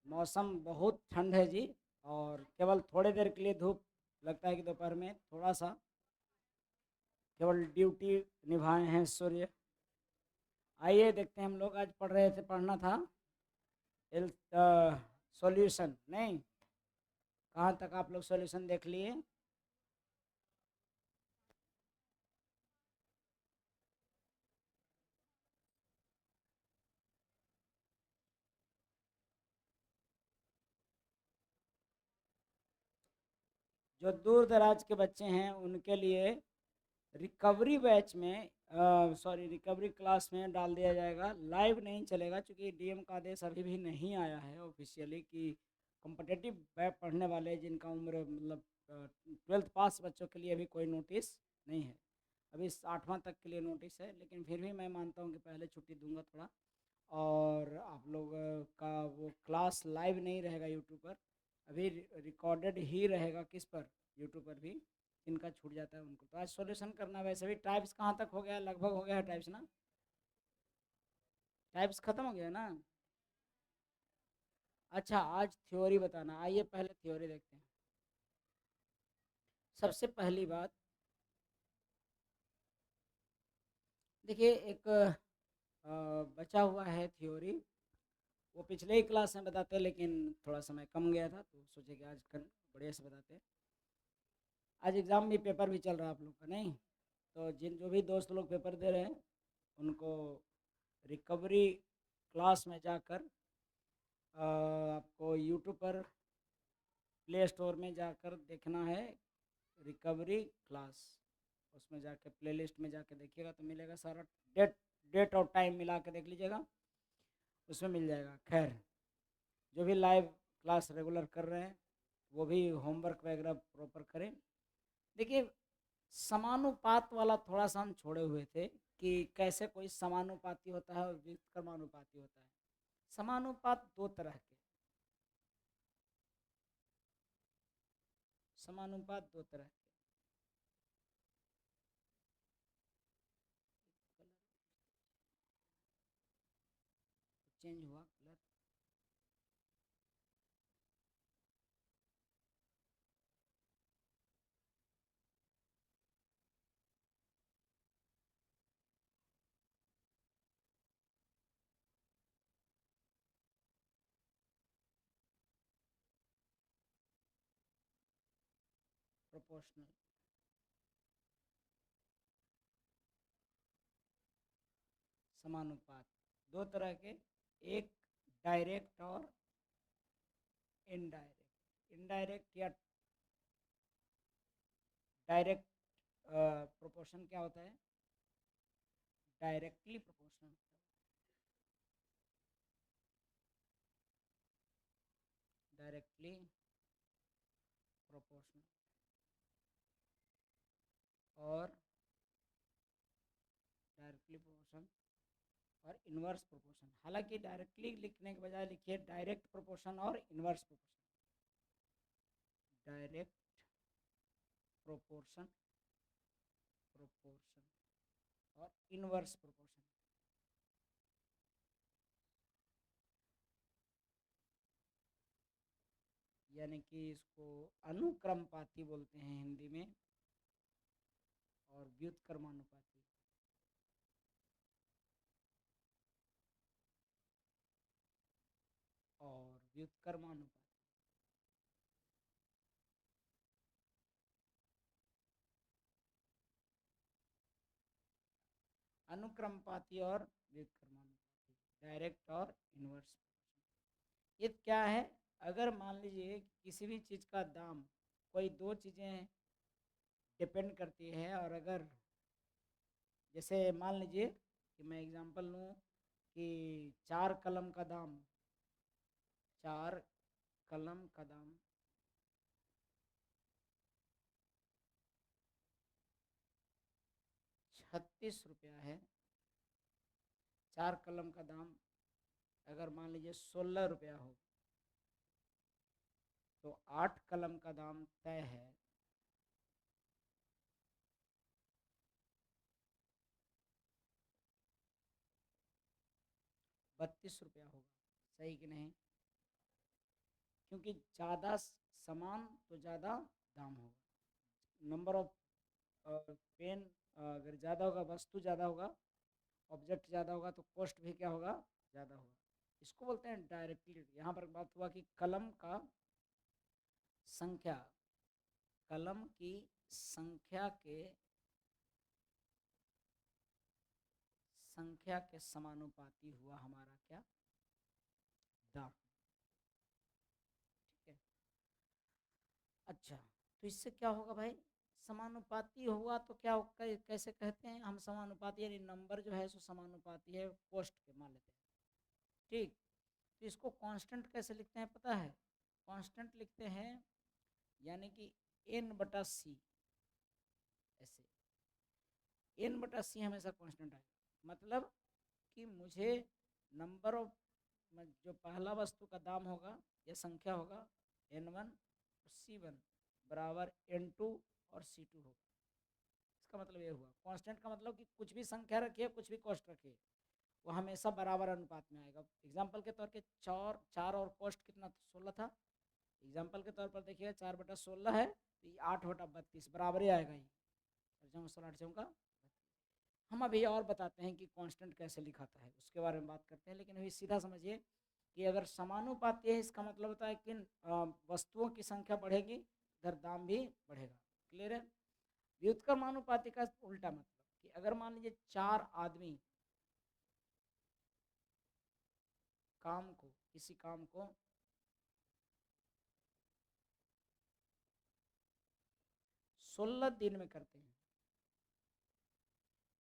मौसम बहुत ठंड है जी। और केवल थोड़ी देर के लिए धूप लगता है कि दोपहर में थोड़ा सा केवल ड्यूटी निभाए हैं सूर्य। आइए देखते हैं, हम लोग आज पढ़ रहे थे, पढ़ना था हेल्थ सॉल्यूशन। नहीं, कहाँ तक आप लोग सॉल्यूशन देख लिए? जो दूर दराज के बच्चे हैं उनके लिए रिकवरी बैच में, सॉरी, रिकवरी क्लास में डाल दिया जाएगा। लाइव नहीं चलेगा क्योंकि डीएम का आदेश अभी भी नहीं आया है ऑफिशियली कि कॉम्पिटिटिव बैच पढ़ने वाले जिनका उम्र मतलब 12th पास बच्चों के लिए अभी कोई नोटिस नहीं है। अभी 8वां तक के लिए नोटिस है, लेकिन फिर भी मैं मानता हूँ कि पहले छुट्टी दूंगा थोड़ा। और आप लोग का वो क्लास लाइव नहीं रहेगा यूट्यूब पर, अभी रिकॉर्डेड ही रहेगा। किस पर? यूट्यूब पर भी। जिनका छूट जाता है उनको तो आज सॉल्यूशन करना। वैसे भी टाइप्स कहाँ तक हो गया? लगभग हो गया है टाइप्स ना। टाइप्स खत्म हो गया ना। अच्छा, आज थ्योरी बताना। आइए पहले थ्योरी देखते हैं। सबसे पहली बात, देखिए, एक बचा हुआ है थ्योरी। वो पिछले ही क्लास में बताते, लेकिन थोड़ा समय कम गया था तो सोचे कि आज बढ़िया से बताते। आज एग्ज़ाम भी, पेपर भी चल रहा है आप लोग का, नहीं? तो जो भी दोस्त लोग पेपर दे रहे हैं उनको रिकवरी क्लास में जाकर आपको यूट्यूब पर प्ले स्टोर में जाकर देखना है रिकवरी क्लास। उसमें जाके प्लेलिस्ट में जाके देखिएगा तो मिलेगा सारा। डेट डेट और टाइम मिला के देख लीजिएगा, उसमें मिल जाएगा। खैर, जो भी लाइव क्लास रेगुलर कर रहे हैं वो भी होमवर्क वगैरह प्रॉपर करें। देखिए, समानुपात वाला थोड़ा सा हम छोड़े हुए थे कि कैसे कोई समानुपाती होता है और व्युत्क्रमानुपाती होता है। समानुपात दो तरह के, समानुपात दो तरह के। चेंज हुआ कलर। प्रोपोर्शनल। समानुपात दो तरह के, एक डायरेक्ट और इनडायरेक्ट। इनडायरेक्ट या डायरेक्ट प्रोपोर्शन क्या होता है? Directly proportional. डायरेक्टली प्रोपोर्शनल और डायरेक्टली प्रोपोर्शन और इनवर्स प्रोपोर्शन। हालांकि डायरेक्टली लिखने के बजाय लिखिए डायरेक्ट प्रोपोर्शन और inverse proportion. Direct proportion, proportion और इनवर्स प्रोपोर्शन। यानी कि इसको अनुक्रमपाती बोलते हैं हिंदी में, और व्युत्क्रमानुपाती। और व्युत्क्रमानुपाती। अनुक्रमपाती और व्युत्क्रमानुपाती, डायरेक्ट और इनवर्स। ये क्या है? अगर मान लीजिए किसी भी चीज़ का दाम, कोई दो चीज़ें डिपेंड करती है, और अगर जैसे मान लीजिए कि मैं एग्जांपल लूँ कि चार कलम का दाम, चार कलम का दाम 36 रुपया है। चार कलम का दाम अगर मान लीजिए 16 रुपया हो, तो 8 कलम का दाम तय है 32 रुपया होगा। सही कि नहीं? क्योंकि ज़्यादा सामान तो ज़्यादा दाम होगा। नंबर ऑफ पेन अगर ज़्यादा होगा, वस्तु ज़्यादा होगा, ऑब्जेक्ट ज़्यादा होगा, तो कॉस्ट भी क्या होगा? ज़्यादा होगा। इसको बोलते हैं डायरेक्टली। यहाँ पर बात हुआ कि कलम का संख्या, कलम की संख्या के समानुपाती हुआ हमारा क्या? दाम। ठीक है। अच्छा, तो इससे क्या होगा भाई? समानुपाती हुआ तो क्या कैसे कहते हैं हम? समानुपाती यानी नंबर जो है सो समानुपाती है कॉस्ट के, मान लेते हैं। ठीक, तो इसको कांस्टेंट कैसे लिखते हैं पता है? कांस्टेंट लिखते हैं यानी कि n/c, ऐसे n/c हमेशा कांस्टेंट है। मतलब कि मुझे नंबर ऑफ, जो पहला वस्तु का दाम होगा या संख्या होगा n1 और c1 बराबर n2 और c2 होगा। इसका मतलब ये हुआ कांस्टेंट का मतलब कि कुछ भी संख्या रखिए, कुछ भी कॉस्ट रखिए, वो हमेशा बराबर अनुपात में आएगा। एग्जाम्पल के तौर पे चार और कॉस्ट कितना? 16 था। एग्जाम्पल के तौर पर देखिएगा 4/16 है तो ये 8/32 बराबर ही आएगा। ये 16 का। हम अभी और बताते हैं कि कांस्टेंट कैसे लिखाता है, उसके बारे में बात करते हैं। लेकिन अभी सीधा समझिए कि अगर समानुपाती है, इसका मतलब होता है कि वस्तुओं की संख्या बढ़ेगी, इधर दाम भी बढ़ेगा। क्लियर है? व्युत्क्रमानुपाती का उल्टा मतलब कि अगर मान लीजिए 4 आदमी किसी काम को 16 दिन में करते हैं,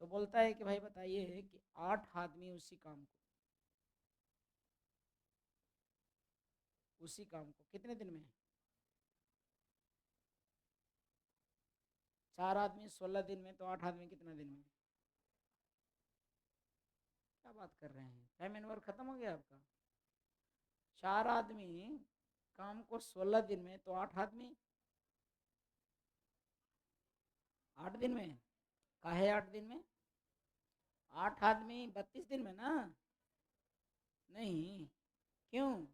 तो बोलता है कि भाई बताइए कि 8 आदमी उसी काम को कितने दिन में? 4 आदमी 16 दिन में, तो 8 आदमी कितना दिन में? क्या बात कर रहे हैं? टाइम एंड वर्क खत्म हो गया आपका। 4 आदमी काम को 16 दिन में, तो 8 आदमी 8 दिन में। काहे 8 दिन में? 8 आदमी 32 दिन में ना? नहीं, क्यों?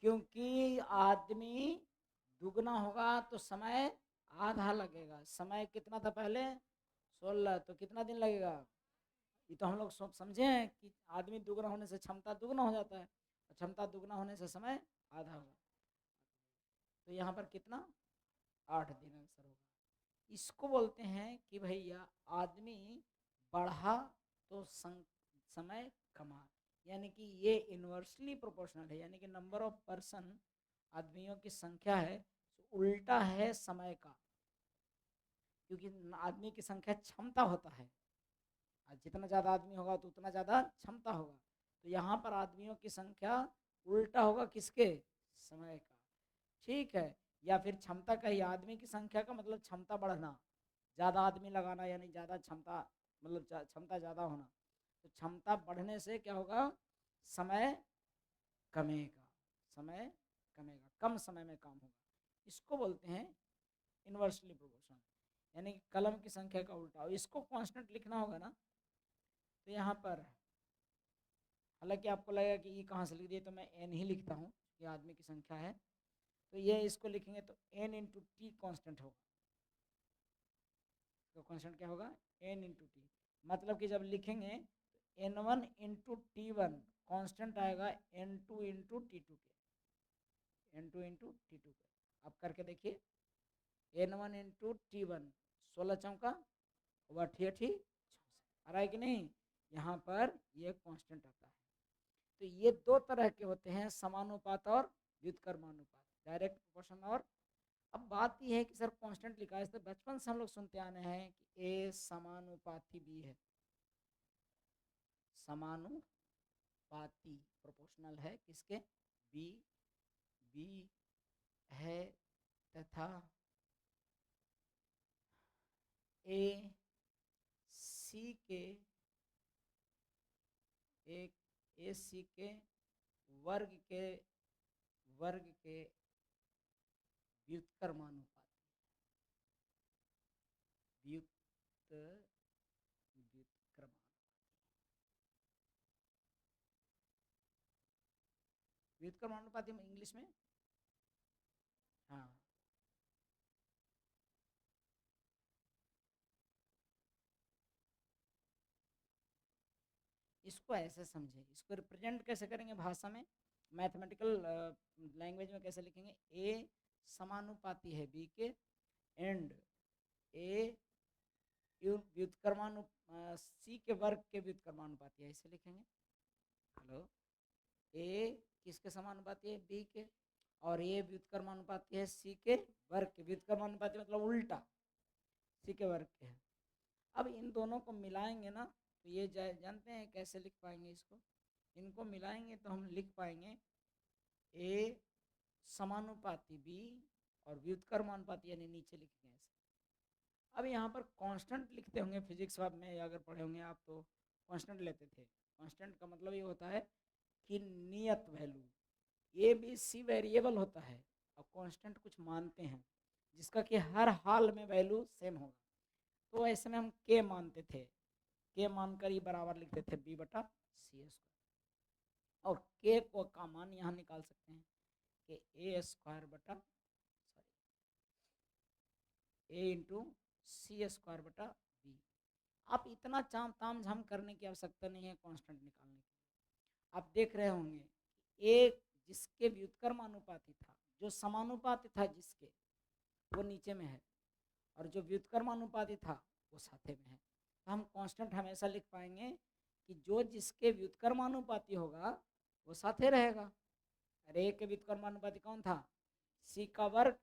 क्योंकि आदमी दुगना होगा तो समय आधा लगेगा। समय कितना था पहले? 16, तो कितना दिन लगेगा? ये तो हम लोग सब समझे हैं कि आदमी दुगना होने से क्षमता दुगना हो जाता है, और क्षमता दुगना होने से समय आधा होगा। तो यहाँ पर कितना? 8 दिन आंसर होगा। इसको बोलते हैं कि भैया आदमी बढ़ा तो समय कमा, यानी कि ये इन्वर्सली प्रोपोर्शनल है, यानी कि नंबर ऑफ पर्सन, आदमियों की संख्या है तो उल्टा है समय का। क्योंकि आदमी की संख्या क्षमता होता है, जितना ज़्यादा आदमी होगा तो उतना ज़्यादा क्षमता होगा। तो यहाँ पर आदमियों की संख्या उल्टा होगा किसके? समय का। ठीक है। या फिर क्षमता का ही, आदमी की संख्या का मतलब क्षमता बढ़ना, ज़्यादा आदमी लगाना यानी ज़्यादा क्षमता, मतलब क्षमता ज़्यादा होना। तो क्षमता बढ़ने से क्या होगा? समय कमेगा, समय कमेगा, कम समय में काम होगा। इसको बोलते हैं इन्वर्सली प्रोपोर्शनल, यानी कि कलम की संख्या का उल्टा। इसको कांस्टेंट लिखना होगा ना, तो यहाँ पर हालांकि आपको लगेगा कि ये कहाँ से लिख दिए, तो मैं एन ही लिखता हूँ, ये आदमी की संख्या है। तो ये इसको लिखेंगे तो एन इंटू टी कॉन्स्टेंट होगा। तो कांस्टेंट क्या होगा? N into T. मतलब कि जब लिखेंगे तो n1 इंटू टी1 कॉन्स्टेंट आएगा n2 इंटू टी2 के, n2 इंटू टी2 के। आप करके देखिए, n1 इंटू टी1, 16 × 8 आ रहा है कि नहीं? यहाँ पर ये कांस्टेंट आता है। तो ये दो तरह के होते हैं, समानुपात और व्युत्क्रमानुपात, डायरेक्ट प्रोपोर्शन। और अब बात यह है कि सर कांस्टेंट लिखा है, तो बचपन से हम लोग सुनते आने हैं कि ए समानुपाती बी है, समानुपाती प्रोपोर्शनल है किसके? बी। बी है तथा ए सी के, एक ए सी के वर्ग के व्युत्क्रमानुपाती, व्युत्क्रमानुपाती। व्युत्क्रमानुपाती में इंग्लिश में, हाँ इसको ऐसे समझे, इसको रिप्रेजेंट कैसे करेंगे भाषा में, मैथमेटिकल लैंग्वेज में कैसे लिखेंगे, ए समानुपाती है बी के एंड ए व्युत्क्रमानु सी के वर्ग के व्युत्क्रमानुपाती है, ऐसे लिखेंगे। हेलो, ए किसके समानुपाती है, बी के, और ये व्युत्क्रमानुपाती है सी के वर्ग के, व्युत्क्रमानुपाती मतलब उल्टा सी के वर्ग के है। अब इन दोनों को मिलाएंगे ना तो ये जानते हैं कैसे लिख पाएंगे इसको, इनको मिलाएंगे तो हम लिख पाएंगे ए समानुपाती बी और व्युत्क्रमानुपाती, यानी नीचे लिखेंगे ऐसे। अब यहाँ पर कांस्टेंट लिखते होंगे फिजिक्स में अगर पढ़े होंगे आप तो कांस्टेंट लेते थे। कांस्टेंट का मतलब ये होता है कि नियत value, A B C variable होता है और कांस्टेंट कुछ मानते हैं जिसका कि हर हाल में वैल्यू सेम होगा, तो ऐसे में हम के मानते थे, के मानकर ही बराबर लिखते थे बी बटा सी स्क्वायर, और के को का मान यहाँ निकाल सकते हैं कि ए स्क्वायर बटा ए इंटू सी स्क्वायर बटा बी। आप इतना ताम झाम करने की आवश्यकता नहीं है कांस्टेंट निकालने के लिए। आप देख रहे होंगे एक जिसके व्युत्क्रमानुपाती था, जो समानुपाती था जिसके, वो नीचे में है, और जो व्युत्क्रमानुपाती था वो साथे में है। तो हम कांस्टेंट हमेशा लिख पाएंगे कि जो जिसके व्युत्क्रमानुपाती होगा वो साथे रहेगा। अरे ए के व्युत्क्रमानुपाती कौन था, सी का वर्ग,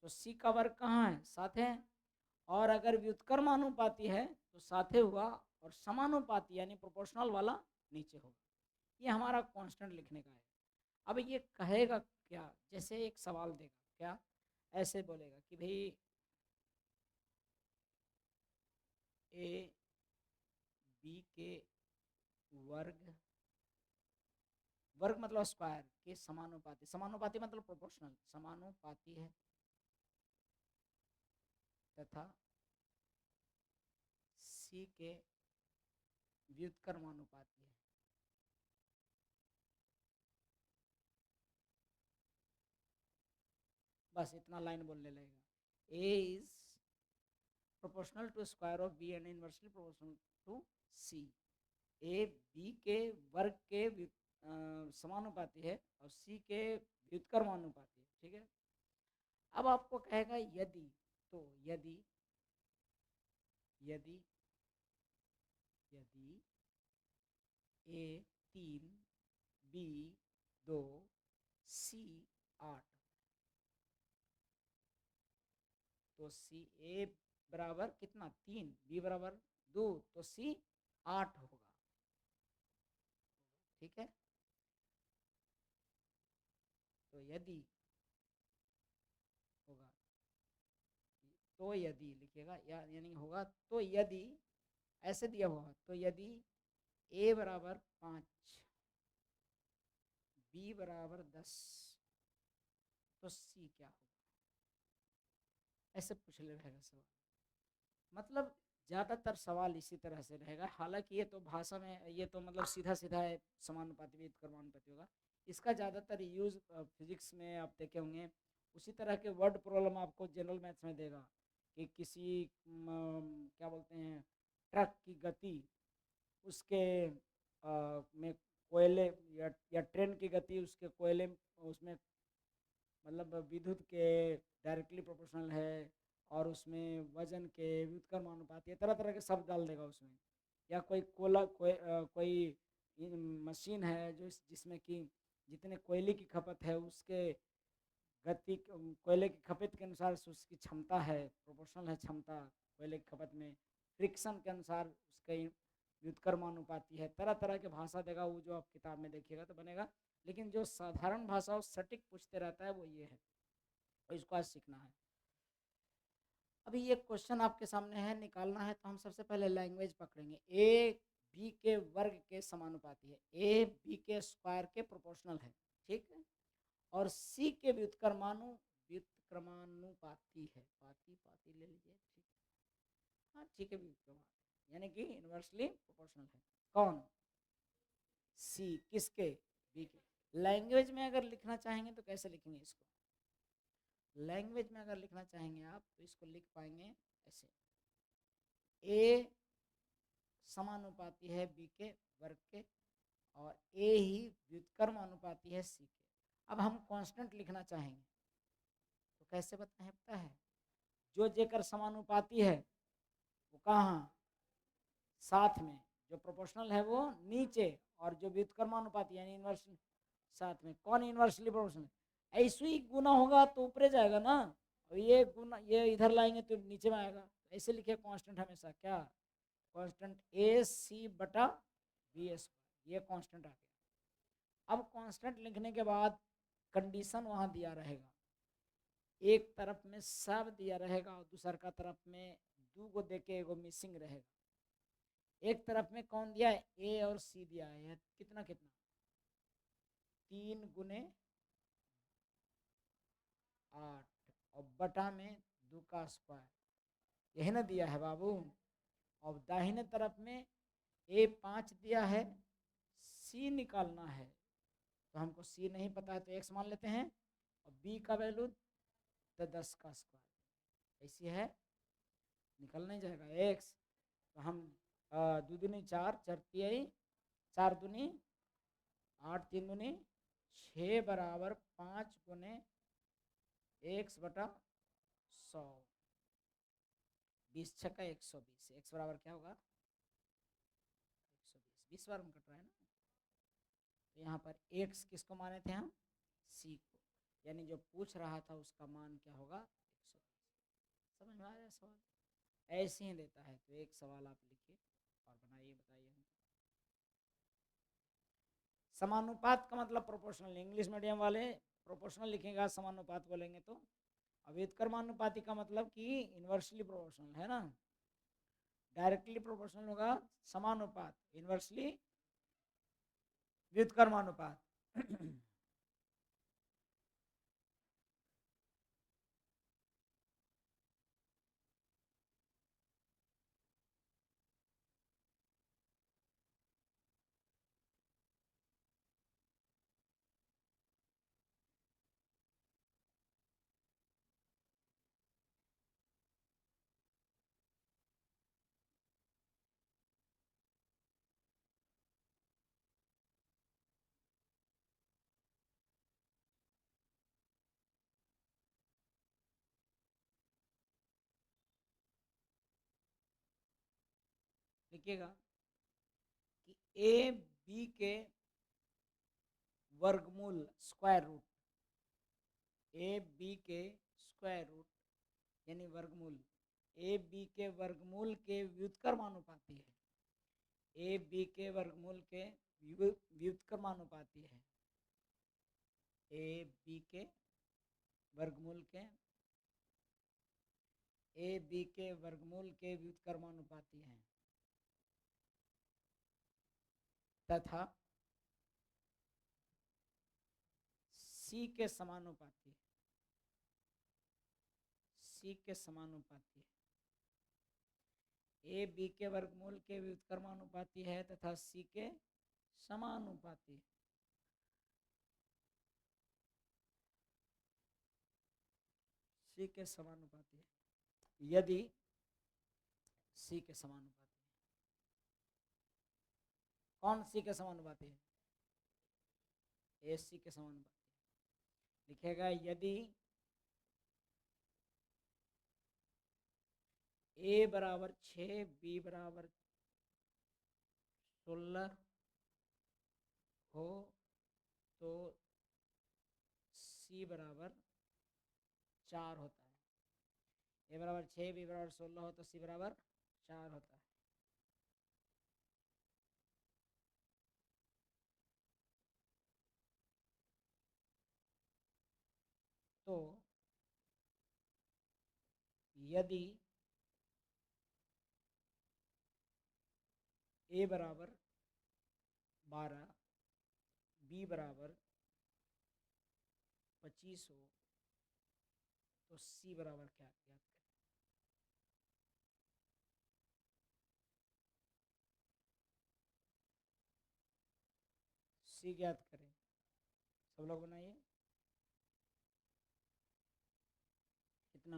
तो सी का वर्ग कहाँ है, साथे है, और अगर व्युत्क्रमानुपाती है तो साथे हुआ, और समानुपाती यानी प्रोपोर्शनल वाला नीचे होगा। ये हमारा कांस्टेंट लिखने का है। अब ये कहेगा क्या, जैसे एक सवाल देगा क्या, ऐसे बोलेगा कि भाई ए बी के वर्ग, वर्ग मतलब स्क्वायर के समानुपाती, समानुपाती मतलब प्रोपोर्शनल, समानुपाती है तथा सी के व्युत्क्रमानुपाती है। बस इतना लाइन बोलने लगेगा, A is proportional to square of B and inversely proportional to C. A B के वर्ग के समानुपाती है और सी के व्युत्क्रमानुपाती है, ठीक है। अब आपको कहेगा यदि, तो यदि यदि यदि ए 3 बी 2 सी 8, तो सी ए बराबर कितना 3, बी बराबर 2, तो सी 8 होगा, ठीक है। तो यदि होगा, तो यदि लिखिएगा यानी होगा, तो यदि ऐसे दिया हुआ, तो यदि ए बराबर 5 बी बराबर 10 तो सी क्या होगा, ऐसे पूछ ले रहेगा सवाल। मतलब ज़्यादातर सवाल इसी तरह से रहेगा, हालांकि ये तो भाषा में, ये तो मतलब सीधा सीधा है समानुपाती व्युत्क्रमानुपाती होगा। इसका ज़्यादातर यूज़ फिजिक्स में आप देखे होंगे, उसी तरह के वर्ड प्रॉब्लम आपको जनरल मैथ्स में देगा कि किसी क्या बोलते हैं ट्रक की गति, उसके में कोयले या ट्रेन की गति उसके कोयले उसमें मतलब विद्युत के डायरेक्टली प्रोपोर्शनल है, और उसमें वजन के व्युत्क्रमानुपाती है, तरह तरह के शब्द डाल देगा उसमें। या कोई कोई मशीन है जो जिसमें कि जितने कोयले की खपत है उसके गति, कोयले की खपत के अनुसार उसकी क्षमता है, प्रोपोर्शनल है क्षमता कोयले की खपत में, फ्रिक्शन के अनुसार उसके व्युत्क्रमानुपाती है। तरह तरह के भाषा देगा, वो जो आप किताब में देखिएगा तो बनेगा, लेकिन जो साधारण भाषा और सटीक पूछते रहता है वो ये है, और इसको आज सीखना है। अभी ये क्वेश्चन आपके सामने है, निकालना है, तो हम सबसे पहले लैंग्वेज पकड़ेंगे। ए बी के वर्ग के समानुपाती है, ए बी के स्क्वायर के प्रोपोर्शनल है, ठीक है, और सी के व्युत्क्रमानुपाती है, पाती पाती ले लीजिए, ठीक है, हाँ ठीक है, व्युत्क्रमानुपाती यानी कि इनवर्सली प्रोपोर्शनल है। कौन, सी, किसके, बी के। लैंग्वेज में अगर लिखना चाहेंगे तो कैसे लिखेंगे इसको? लैंग्वेज में अगर लिखना चाहेंगे आप तो इसको लिख पाएंगे ऐसे, ए समानुपाती है बी के वर्ग के और ए ही व्युत्क्रम अनुपाती है सी के। अब हम कांस्टेंट लिखना चाहेंगे तो कैसे बताएं, पता है? जो जेकर समानुपाती है वो कहाँ, साथ में, जो प्रोपोर्शनल है वो नीचे, और जो व्युत्क्रमानुपाती यानी इन्वर्स साथ में। कौन इन्वर्सली प्रोपोर्शनल? ऐसे ही गुना होगा तो ऊपर जाएगा ना, और ये गुना ये इधर लाएंगे तो नीचे में आएगा। ऐसे लिखे कांस्टेंट हमेशा, क्या कांस्टेंट ए सी बटा बी स्क्वायर, ये कांस्टेंट आ गया। अब कांस्टेंट लिखने के बाद कंडीशन वहाँ दिया रहेगा, एक तरफ में सब दिया रहेगा और दूसर का तरफ में दो को देके एगो मिसिंग रहेगा। एक तरफ में कौन दिया है, ए और सी दिया है, कितना कितना 3 गुने 8 और बटा में 2 का स्क्वायर, यही ना दिया है बाबू। और दाहिने तरफ में ए 5 दिया है, सी निकालना है, तो हमको सी नहीं पता है तो एक्स मान लेते हैं, और बी का वैल्यू तो 10 का स्क्वायर, ऐसी है, निकल नहीं जाएगा एक्स। तो हम 2 दूनी 4, 4 तिहाई 4 दूनी 8, 3 दूनी 6 बराबर 5 गुने एक्स बटा 100, 20 छक्का 120, एक्स बराबर क्या होगा 120, 20 बार में कट रहा है ना। तो यहाँ पर एक्स किसको माने थे हम, सी को, यानी जो पूछ रहा था उसका मान क्या होगा 120। समझ में आ रहा है सवाल? ऐसे ही देता है तो एक सवाल आप लिखिए और बनाइए, बताइए हमको। समानुपात का मतलब प्रोपोर्शनल, इंग्लिश मीडियम वाले प्रोपोर्शनल लिखेगा, समानुपात बोलेंगे तो। अब व्युत्क्रमानुपाती का मतलब कि इन्वर्सली प्रोपोर्शनल है ना, डायरेक्टली प्रोपोर्शनल होगा समानुपात, इन्वर्सली व्युत्क्रमानुपात। लिखिएगा कि ए बी के वर्गमूल स्क्वायर रूट, ए बी के स्क्वायर रूट यानी वर्गमूल, ए बी के वर्गमूल के व्युत्क्रमानुपाती है, ए बी के वर्गमूल के व्युत्क्रमानुपाती है, ए बी के वर्गमूल के, ए बी के वर्गमूल के व्युत्क्रमानुपाती है तथा सी के समानुपाती है, सी के समानुपाती है, ए बी के वर्गमूल के व्युत्क्रमानुपाती है तथा सी के समानुपाती है। सी के समानुपाती है, यदि सी के समानुपाती है। कौन सी के समानुपाती है, ए सी के समानुपाती है। लिखेगा यदि ए बराबर 6 बी बराबर 16 हो तो सी बराबर 4 होता है। ए बराबर 6 बी बराबर 16 हो तो सी बराबर 4 होता है। तो यदि ए बराबर 12 बी बराबर 25 हो तो सी बराबर क्या, याद करें। सी ज्ञात करें। सब लोग बनाइए। कितना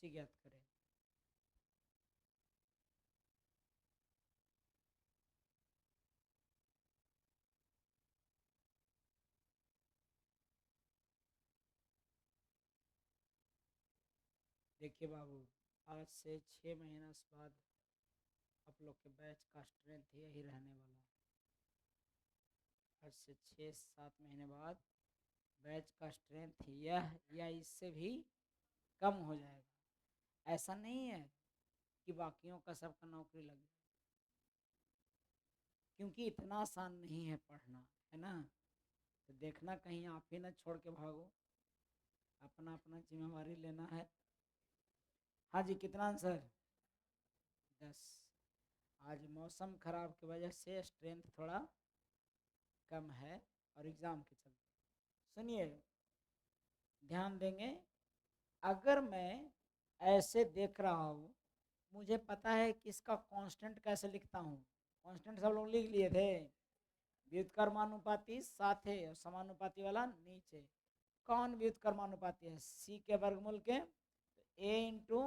सी ज्ञात करें। देखिए बाबू, आज से 6 महीना बाद आप लोग के बैच का स्ट्रेंथ यही रहने वाला। आज से 6-7 महीने बाद बैच का स्ट्रेंथ यह या इससे भी कम हो जाएगा। ऐसा नहीं है कि बाकियों का सबका नौकरी लग जाए, क्योंकि इतना आसान नहीं है पढ़ना, है ना। तो देखना कहीं आप ही ना छोड़ के भागो, अपना अपना जिम्मेवारी लेना है। हाँ जी, कितना आंसर? 10। आज मौसम खराब की वजह से स्ट्रेंथ थोड़ा कम है और एग्ज़ाम के चलते। सुनिए, ध्यान देंगे। अगर मैं ऐसे देख रहा हूँ, मुझे पता है कि इसका कांस्टेंट कैसे लिखता हूँ। कांस्टेंट सब लोग लिख लिए थे। व्युत्क्रमानुपाती साथ है और समानुपाती वाला नीचे। कौन व्युत्क्रमानुपाती है? सी के वर्गमूल के, तो ए इंटू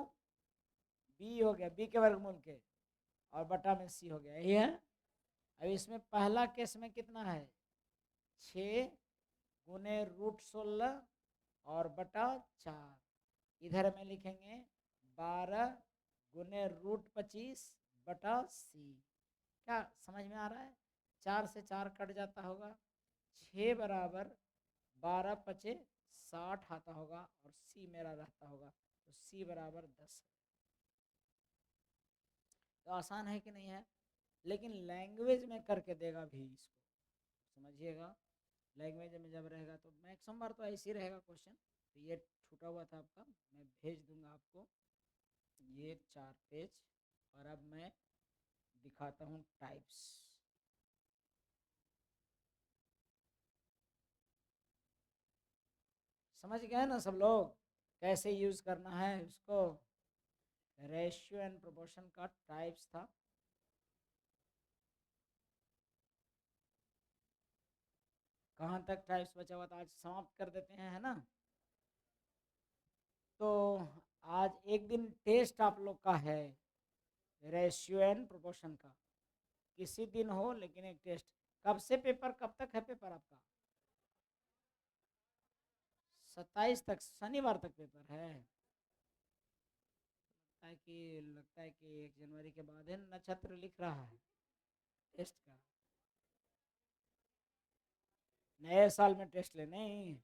बी हो गया, बी के वर्गमूल के, और बटा में सी हो गया, यही है। अब इसमें पहला केस में कितना है? 6 गुने √16 और बटा 4। इधर में लिखेंगे 12 गुने √25 बटा सी। क्या समझ में आ रहा है? 4 से 4 कट जाता होगा, 6 बराबर 12 पचे 60 आता होगा, और सी मेरा रहता होगा, तो सी बराबर 10। तो आसान है कि नहीं है? लेकिन लैंग्वेज में करके देगा भी इसको, समझिएगा। लैंग्वेज में जब रहेगा तो मैक्सिमम बार तो ऐसे ही रहेगा क्वेश्चन। तो ये छूटा हुआ था आपका, मैं भेज दूंगा आपको ये 4 पेज। और अब मैं दिखाता हूँ टाइप्स। समझ गए ना सब लोग कैसे यूज करना है उसको? रेशियो एंड प्रोपोर्शन का टाइप्स था। कहाँ तक टाइप्स बचा हुआ था? आज समाप्त कर देते हैं, है ना। तो आज एक दिन टेस्ट आप लोग का है रेशियो एंड प्रोपोर्शन का। किसी दिन हो लेकिन एक टेस्ट। कब से पेपर, कब तक है पेपर आपका? 27 तक, शनिवार तक पेपर है। लगता है कि 1 जनवरी के बाद है नक्षत्र लिख रहा है टेस्ट का। नए साल में टेस्ट ले नहीं,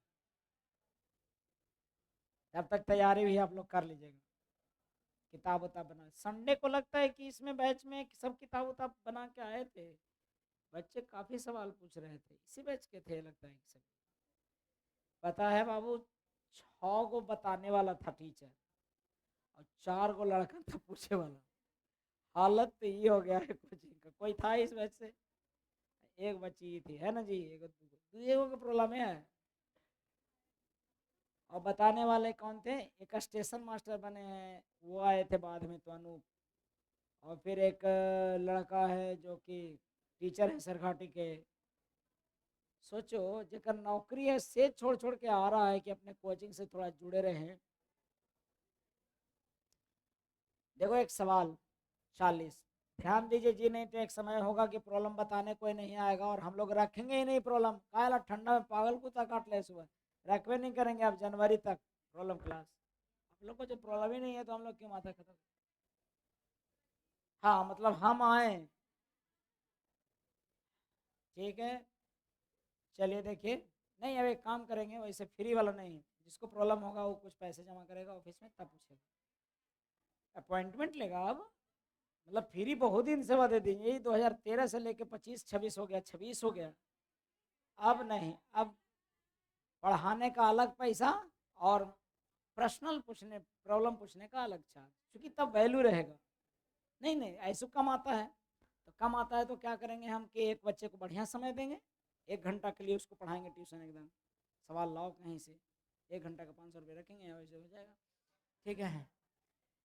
तब तक तैयारी भी आप लोग कर लीजिएगा। किताब उताब बना, संडे को लगता है कि इसमें बैच में सब किताब उताब बना के आए थे। बच्चे काफी सवाल पूछ रहे थे, इसी बैच के थे लगता है कि सब। पता है बाबू, 6 को बताने वाला था टीचर और 4 को लड़का था पूछे वाला। हालत तो ये हो गया है कोचिंग का। कोई था इस बैच से? एक बच्ची ही थी, है ना जी। एगो का प्रॉब्लम है। और बताने वाले कौन थे? एक स्टेशन मास्टर बने हैं, वो आए थे बाद में, तो अनूप। और फिर एक लड़का है जो कि टीचर है सरघाटी के। सोचो, जेकर नौकरी है से छोड़ छोड़ के आ रहा है कि अपने कोचिंग से थोड़ा जुड़े रहें। देखो एक सवाल 40, ध्यान दीजिए जी, नहीं तो एक समय होगा कि प्रॉब्लम बताने कोई नहीं आएगा और हम लोग रखेंगे ही नहीं प्रॉब्लम। काला ठंडा में पागल कुत्ता काट ले सुबह, रखवे नहीं करेंगे आप जनवरी तक प्रॉब्लम क्लास। आप लोग को जो प्रॉब्लम ही नहीं है तो हम लोग क्यों माथा खत्म। हाँ मतलब हम आए, ठीक है। चलिए देखिए, नहीं अब एक काम करेंगे, वैसे फ्री वाला नहीं, जिसको प्रॉब्लम होगा वो कुछ पैसे जमा करेगा ऑफिस में, तब पूछेगा, अपॉइंटमेंट लेगा। अब मतलब फ्री बहुत दिन से दे देंगे, यही 2013 से लेके 25-26 हो गया, 26 हो गया। अब नहीं, अब पढ़ाने का अलग पैसा और पर्सनल पूछने, प्रॉब्लम पूछने का अलग चार्ज, क्योंकि तब वैल्यू रहेगा। नहीं नहीं, ऐसा कम आता है तो कम आता है तो क्या करेंगे हम कि एक बच्चे को बढ़िया समय देंगे, 1 घंटा के लिए उसको पढ़ाएंगे ट्यूशन एकदम। सवाल लाओ कहीं से, 1 घंटा का 500 रुपये रखेंगे, वैसे हो जाएगा, ठीक है।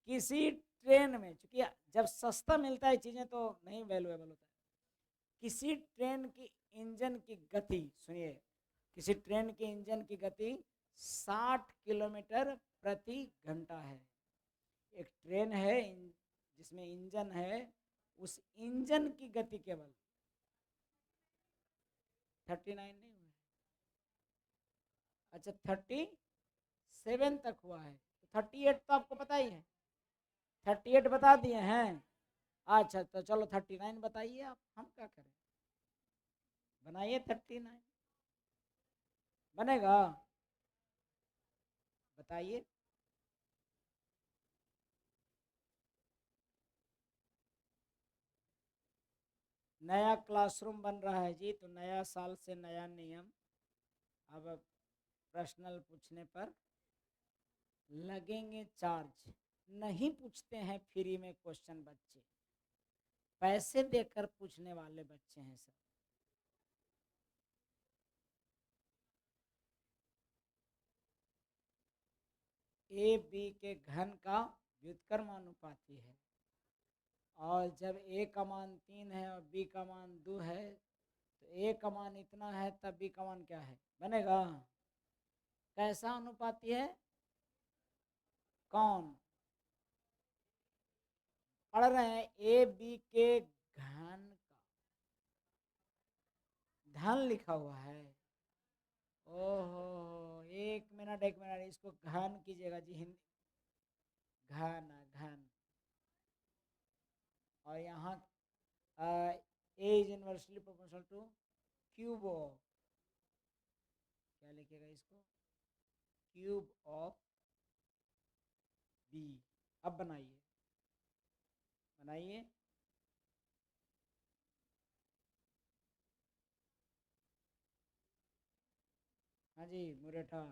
किसी ट्रेन में, चूंकि जब सस्ता मिलता है चीज़ें तो नहीं वैल्यूएबल होता है। किसी ट्रेन की इंजन की गति, सुनिए, किसी ट्रेन के इंजन की गति 60 किलोमीटर प्रति घंटा है। एक ट्रेन है जिसमें इंजन है, उस इंजन की गति केवल 39 नहीं हुआ, अच्छा 37 तक हुआ है, 38 तो आपको पता ही है, 38 बता दिए हैं। अच्छा तो चलो 39 बताइए आप, हम क्या करें, बनाइए 39, बनेगा, बताइए। नया क्लासरूम बन रहा है जी, तो नया साल से नया नियम। अब प्रश्नल पूछने पर लगेंगे चार्ज, नहीं पूछते हैं फ्री में क्वेश्चन बच्चे, पैसे देकर पूछने वाले बच्चे हैं सब। ए बी के घन का व्युत्क्रमानुपाती है, और जब ए का मान 3 है और बी का मान 2 है, तो ए का मान इतना है तब बी का मान क्या है, बनेगा। कैसा अनुपाती है, कौन पढ़ रहे हैं, ए बी के घन का, धन लिखा हुआ है। ओहो, एक मिनट इसको घन कीजिएगा जी, हिंदी घन घन, और यहाँ A is inversely proportional to cube of, क्या लिखेगा इसको, क्यूब ऑफ बी। अब बनाइए, बनाइए, हाँ जी मुरेठा,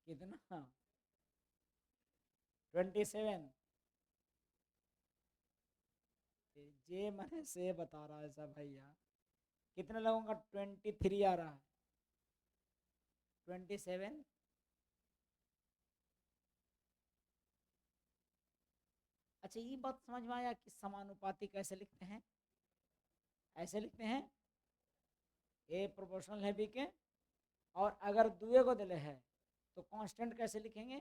कितना, 27, जे मैंने से बता रहा है सब भैया, कितने लोगों का 23 आ रहा है, 27, अच्छा ये बात समझ में आया कि समानुपाती कैसे लिखते हैं, ऐसे लिखते हैं, ए प्रोपोर्शनल है बी के, और अगर दुए को दिले है तो कांस्टेंट कैसे लिखेंगे,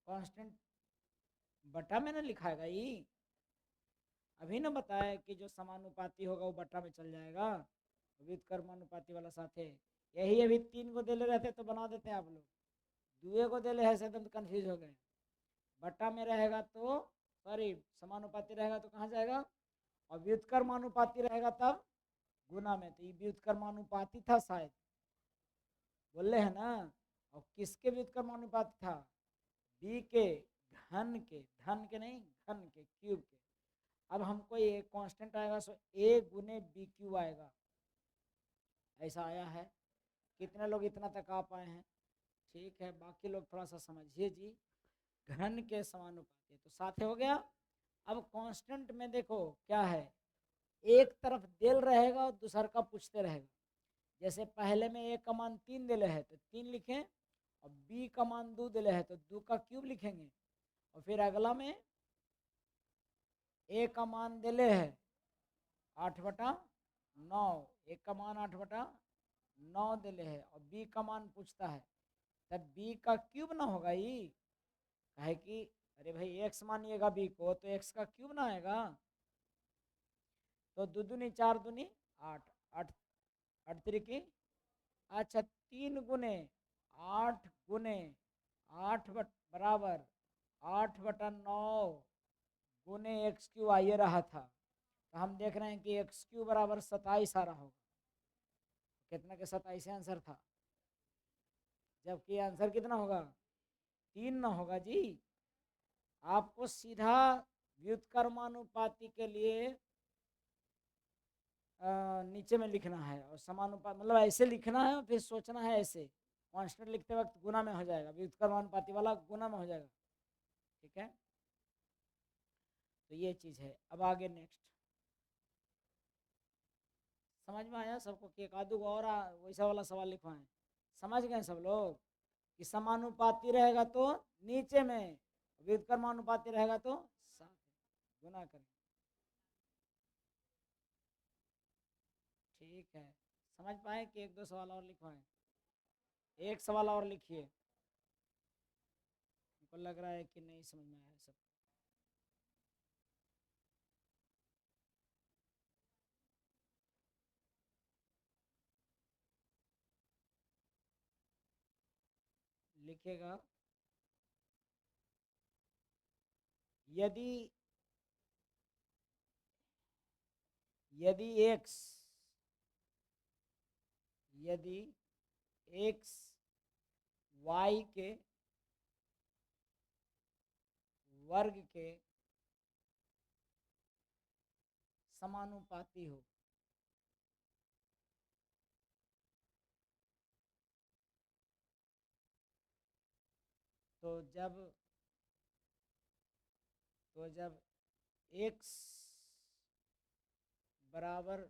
कांस्टेंट बटा में ना लिखाएगा, ये अभी ना बताया कि जो समानुपाती होगा वो बटा में चल जाएगा, व्युत्क्रमानुपाती वाला साथ है, यही अभी 3 को देले रहते तो बना देते हैं आप लोग, दुए को देले है से तो कंफ्यूज हो गए, बटा में रहेगा तो सॉरी समानुपाती रहेगा तो कहाँ जाएगा, और व्युत्क्रमानुपाती रहेगा तब गुना में, तो ये व्युत्क्रमानुपाती था शायद, बोले है ना, और किसके व्युत्क्रमानुपाती था, बी के घन के, धन के नहीं घन के, क्यूब के। अब हमको ये कांस्टेंट आएगा सो ए गुने बी क्यू आएगा, ऐसा आया है, कितने लोग इतना तक आ पाए हैं, ठीक है, बाकी लोग थोड़ा सा समझिए जी, घन के समानुपाती तो साथ हो गया। अब कांस्टेंट में देखो क्या है, एक तरफ देल रहेगा और दूसर का पूछते रहेगा, जैसे पहले में ए का मान 3 दिले है तो 3 लिखें, और बी का मान 2 दिले है तो 2 का क्यूब लिखेंगे, और फिर अगला में ए का मान दिले है 8/9, एक का मान 8/9 दिले है, और बी का मान पूछता है, तब बी का क्यूब ना होगा ये, कहे कि अरे भाई एक्स मानिएगा बी को तो एक्स का क्यूब ना आएगा, तो 2 दूनी 4 दूनी 8, 8 8 3 अच्छा 3 गुने 8 गुने 8 बराबर 8/9 गुने एक्स क्यू आ रहा था, तो हम देख रहे हैं कि एक्स क्यू बराबर 27 आ रहा होगा, कितना के 27 आंसर था, जबकि आंसर कितना होगा 3 ना होगा जी, आपको सीधा व्युत्क्रमानुपाती के लिए नीचे में लिखना है, और समानुपात मतलब ऐसे लिखना है और फिर सोचना है ऐसे, कांस्टेंट लिखते वक्त गुना में हो जाएगा, व्युत्क्रमानुपाती वाला गुना में हो जाएगा, ठीक है, तो ये चीज़ है। अब आगे नेक्स्ट, समझ में आया सबको कि एक आधु और वैसा वाला सवाल लिखवाएं, समझ गए सब लोग कि समानुपाती रहेगा तो नीचे में, व्युत्क्रमानुपाती रहेगा तो साथ में। गुना करेंगे। ठीक है, समझ पाए कि एक दो सवाल और लिखवाएं? एक सवाल और लिखिए, हमको लग रहा है कि नहीं समझ में आया सब। लिखेगा, यदि यदि एक्स यदि एक्स वाई के वर्ग के समानुपाती हो, तो जब एक्स बराबर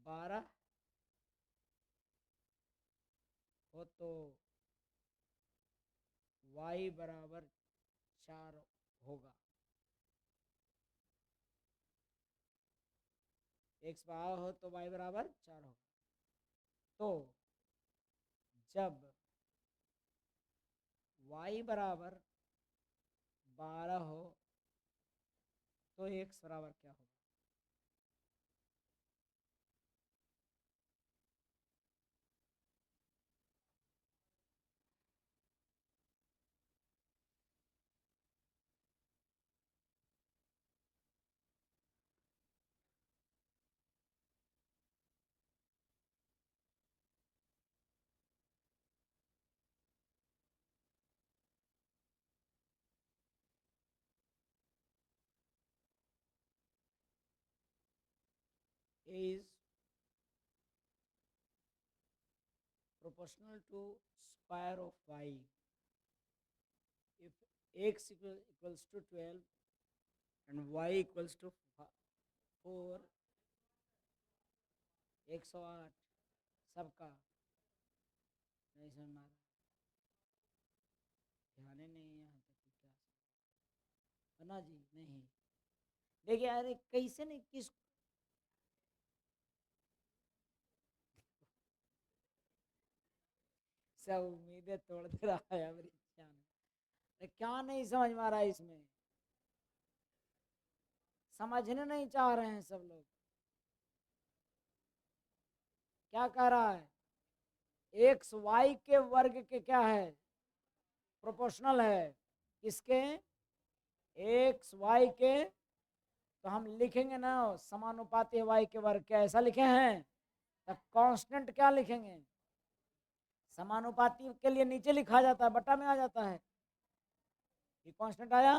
12 हो तो y बराबर 4 होगा। x 12 हो तो y बराबर 4 होगा। तो जब y बराबर 12 हो तो x बराबर क्या होगा? A is proportional to square of y. If x equals to 12 and y equals to 4, 108 सबका नहीं समझ में आ रहा, ध्यान ही नहीं यहाँ तक कि क्या है ना जी। नहीं देखिए, अरे कैसे नहीं, किस सब उम्मीदें तोड़ दे रहा है मेरी जान। क्या नहीं समझ में आ रहा है इसमें? समझने नहीं चाह रहे हैं सब लोग। क्या कह रहा है? एक्स वाई के वर्ग के क्या है? प्रोपोर्शनल है। किसके? एक्स वाई के। तो हम लिखेंगे ना समानुपाती वाई के वर्ग के, ऐसा लिखे हैं। तो कांस्टेंट क्या लिखेंगे? समानुपाती के लिए नीचे लिखा जाता है, बटा में आ जाता है। ये कांस्टेंट आया।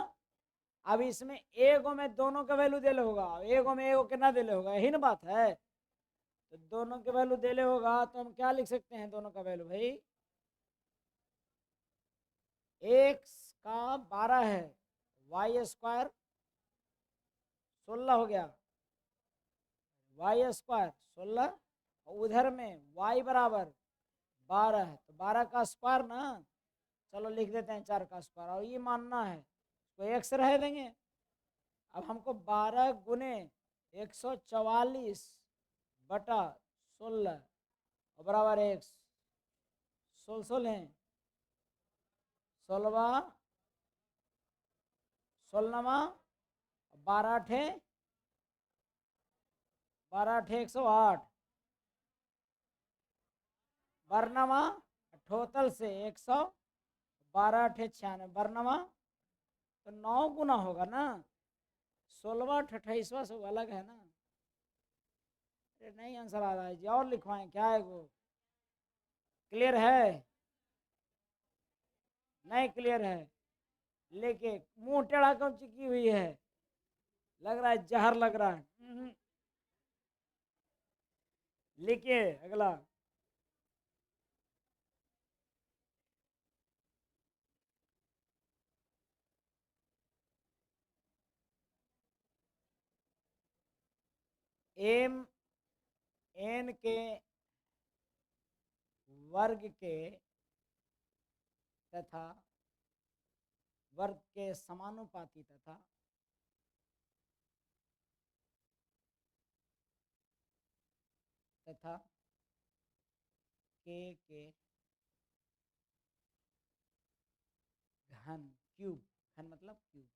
अब इसमें एगो में दोनों का वैल्यू दे होगा, एगो में एगो कितना दे होगा, यही ना बात है। तो दोनों के वैल्यू दे होगा तो हम क्या लिख सकते हैं दोनों का वैल्यू भाई? एक्स का 12 है, वाई स्क्वायर 16 हो गया, वाई स्क्वायर 16, और उधर में वाई बराबर 12 है, तो 12 का स्क्वायर ना। चलो लिख देते हैं 4 का स्क्वायर, और ये मानना है तो एक्स रह देंगे। अब हमको 12 गुने 144 बटा 16 और बराबर एक्स, 16 है, 16 16 12 ठे 108 बरनवा टोटल से 112 ठे 96 बरनवा, तो 9 गुना होगा ना। 16 28वां सब अलग है ना। अरे नहीं आंसर आ रहा है जी, और लिखवाएं क्या है वो? क्लियर है? नहीं क्लियर है? लेके मुंह टेढ़ा कब चिकी हुई है, लग रहा है जहर लग रहा है। लिखिए अगला। एम एन के वर्ग के तथा वर्ग के समानुपाती तथा तथा के घन, क्यूब, घन मतलब क्यूब।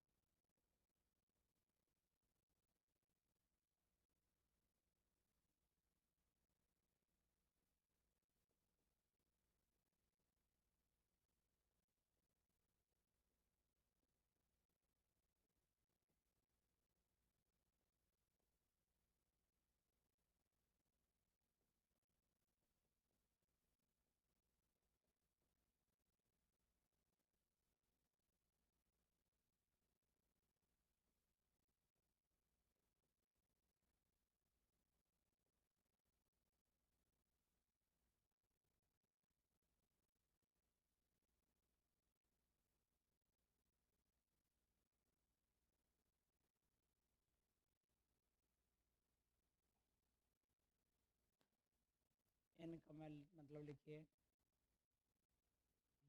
n का मतलब लिखिए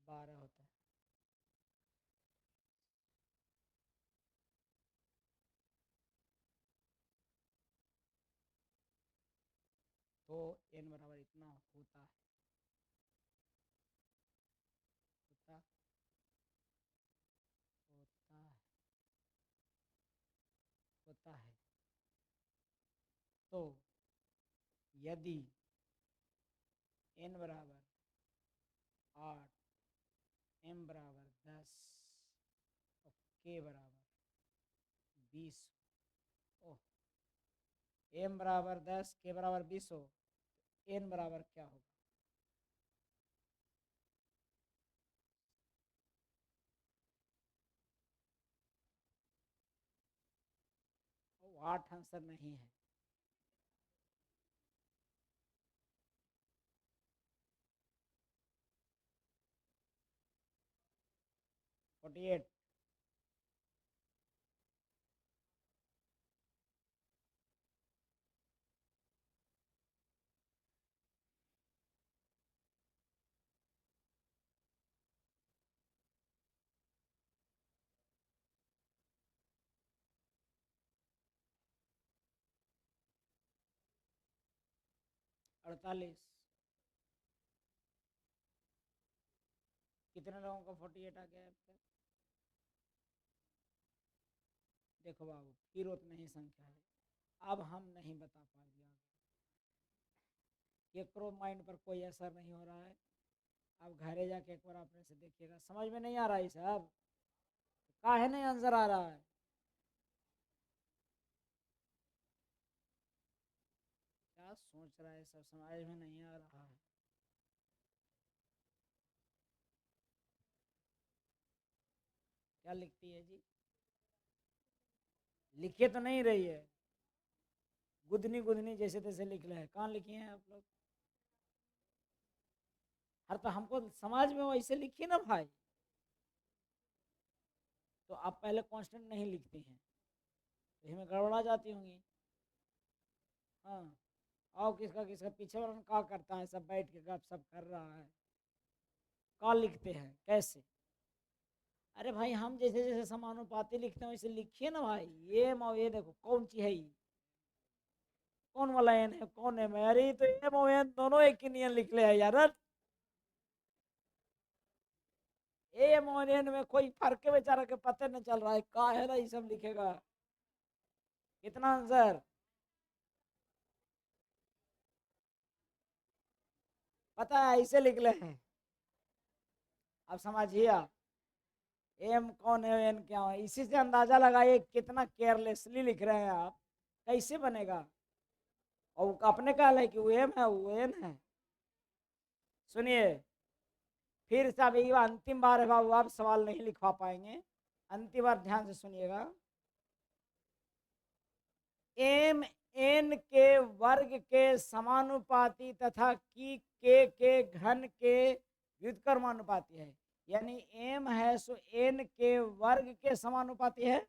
12 होता है। तो n बराबर इतना होता है, होता होता है, होता है। तो यदि n बराबर 8, m बराबर 10 और k बराबर 20, ओह, m बराबर 10 k बराबर 20 हो, n बराबर क्या होगा? वो 8 आंसर नहीं है। Forty eight. 48। कितने लोगों का 48 आ गया अब तक? देखो बाबू, फिर उतना ही संख्या है। अब हम नहीं बता पाएंगे आगे, ये क्रो माइंड पर कोई असर नहीं हो रहा है। अब घरे जाके एक बार अपने से देखिएगा, समझ में नहीं आ रहा है साहब, काहे नहीं आंसर आ रहा है? क्या सोच रहा है, सब समझ में नहीं आ रहा है। क्या लिखती है जी? लिखे तो नहीं रही है, गुदनी गुदनी जैसे तैसे लिख रहे हैं। कहाँ लिखी हैं आप लोग? हर तो हमको समाज में वैसे लिखिए ना भाई। तो आप पहले कांस्टेंट नहीं लिखते हैं, तो इसमें गड़बड़ा जाती होंगी। हाँ, आओ किसका किसका पीछे वाला क्या करता है, सब बैठ के गप सब कर रहा है, क्या लिखते हैं कैसे? अरे भाई, हम जैसे जैसे समानुपाती लिखते हैं वैसे लिखिए ना भाई। ये देखो कौन सी है, ये कौन वाला एन है, कौन है? अरे तो एम और एन दोनों एक ही नियन लिख ले है यार। एम और एन में कोई फर्क है बेचारा के पता नहीं चल रहा है, का है ना ये सब लिखेगा। कितना आंसर पता है, ऐसे लिख ले हैं। अब समझिए आप, एम कौन है एन क्या है, इसी से अंदाजा लगाइए कितना केयरलेसली लिख रहे हैं आप। कैसे बनेगा? और अपने कहा है कि वो एम है वो एन है। सुनिए, फिर से अभी अंतिम बार है बाबू, आप सवाल नहीं लिखवा पाएंगे। अंतिम बार ध्यान से सुनिएगा। एम एन के वर्ग के समानुपाती तथा की के घन के व्युत्क्रमानुपाती है। यानी एम है सो एन के वर्ग के समानुपाती है।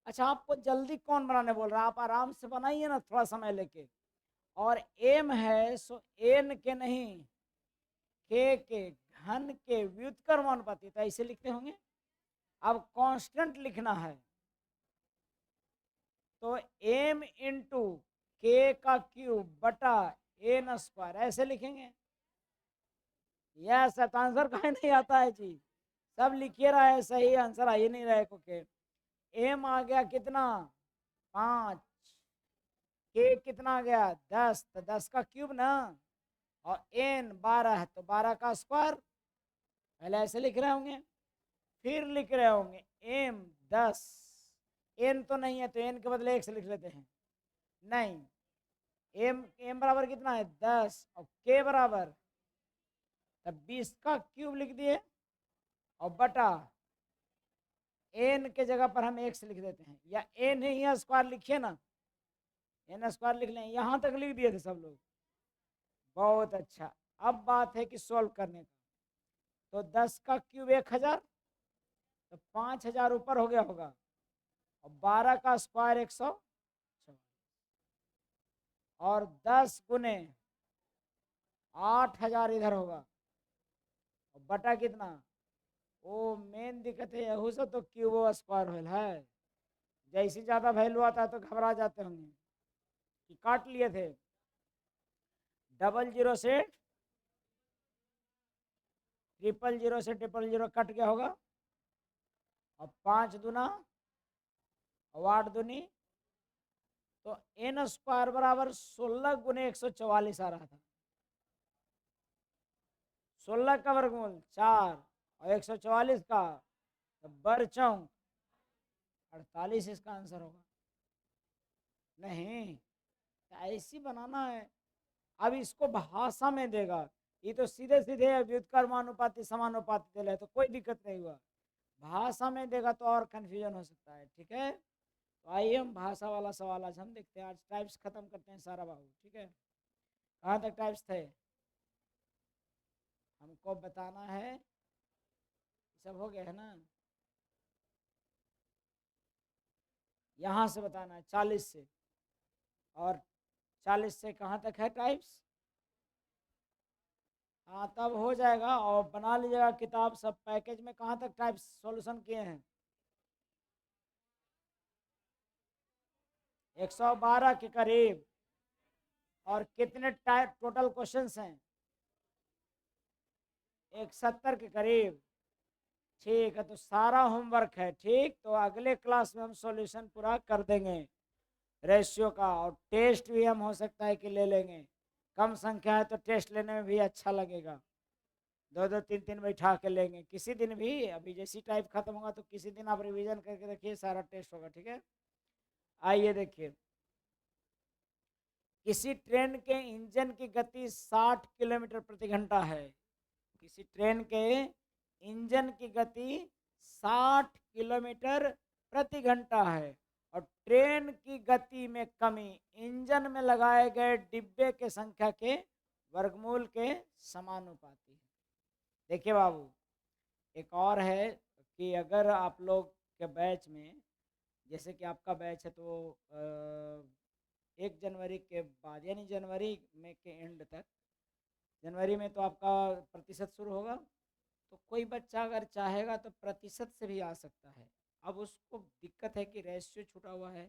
अच्छा, आपको जल्दी कौन बनाने बोल रहा है? आप आराम से बनाइए ना, थोड़ा समय लेके। और एम है सो एन के नहीं, के घन के व्युत्क्रमानुपाती, तो ऐसे लिखते होंगे। अब कांस्टेंट लिखना है, तो एम इंटू के का क्यूब बटा एन स्क्वायर ऐसे लिखेंगे। यस, तो आंसर कहीं नहीं आता है जी, सब लिखिए रहा है, सही आंसर आ ही नहीं रहा है के। एम आ गया कितना 5, के कितना आ गया 10, तो 10 का क्यूब ना, और एन 12 तो 12 का स्क्वायर, पहले ऐसे लिख रहे होंगे, फिर लिख रहे होंगे एम 10, एन तो नहीं है तो एन के बदले 1 से लिख लेते हैं, नहीं, एम एम बराबर कितना है 10 और के बराबर तब 20 का क्यूब लिख दिए और बटा एन के जगह पर हम 1 से लिख देते हैं, या एन ही स्क्वायर लिखिए ना, एन स्क्वायर लिख लें, यहाँ तक लिख दिए थे सब लोग, बहुत अच्छा। अब बात है कि सोल्व करने का, तो 10 का क्यूब 1000, तो 5000 ऊपर हो गया होगा, और 12 का स्क्वायर 100, और 10 गुने 8000 इधर होगा, और बटा कितना, वो मेन दिक्कत है यहू से तो क्यूब स्क्वायर होल है, जैसी ज़्यादा वैल्यू आता है तो घबरा जाते होंगे कि काट लिए थे, 00 से 000 से 000 कट गया होगा, और 5 दूना और 8 दूनी, तो एन स्क्वायर बराबर 16 गुने 144 आ रहा था, 16 का वर्गमूल 4 और 144 का तो बर चौक 48 इसका आंसर होगा। नहीं, ऐसी बनाना है, अब इसको भाषा में देगा, ये तो सीधे सीधे व्युत्क्रमानुपाती समानुपाती दे, तो कोई दिक्कत नहीं हुआ, भाषा में देगा तो और कंफ्यूजन हो सकता है, ठीक है। तो आइए हम भाषा वाला सवाल आज हम देखते हैं, आज टाइप्स खत्म करते हैं सारा बाबू, ठीक है। कहाँ तक टाइप्स थे, हमको बताना है, सब हो गया है ना, यहाँ से बताना है 40 से, और 40 से कहाँ तक है टाइप्स, हाँ तब हो जाएगा, और बना लीजिएगा किताब सब पैकेज में, कहाँ तक टाइप्स सॉल्यूशन किए हैं, 112 के करीब, और कितने टाइप टोटल क्वेश्चंस हैं, 170 के करीब, ठीक है, तो सारा होमवर्क है, ठीक, तो अगले क्लास में हम सॉल्यूशन पूरा कर देंगे रेशियो का, और टेस्ट भी हम हो सकता है कि ले लेंगे, कम संख्या है तो टेस्ट लेने में भी अच्छा लगेगा, 2-2 3-3 बैठा के लेंगे किसी दिन भी, अभी जैसी टाइप खत्म होगा तो किसी दिन आप रिवीजन करके देखिए, सारा टेस्ट होगा, ठीक है। आइए देखिए, किसी ट्रेन के इंजन की गति 60 किलोमीटर प्रति घंटा है, किसी ट्रेन के इंजन की गति 60 किलोमीटर प्रति घंटा है, और ट्रेन की गति में कमी इंजन में लगाए गए डिब्बे के संख्या के वर्गमूल के समानुपाती है। देखिए बाबू, एक और है कि अगर आप लोग के बैच में, जैसे कि आपका बैच है तो 1 जनवरी के बाद, यानी जनवरी में के एंड तक, जनवरी में तो आपका प्रतिशत शुरू होगा, तो कोई बच्चा अगर चाहेगा तो प्रतिशत से भी आ सकता है, अब उसको दिक्कत है कि रेशियो छूटा हुआ है,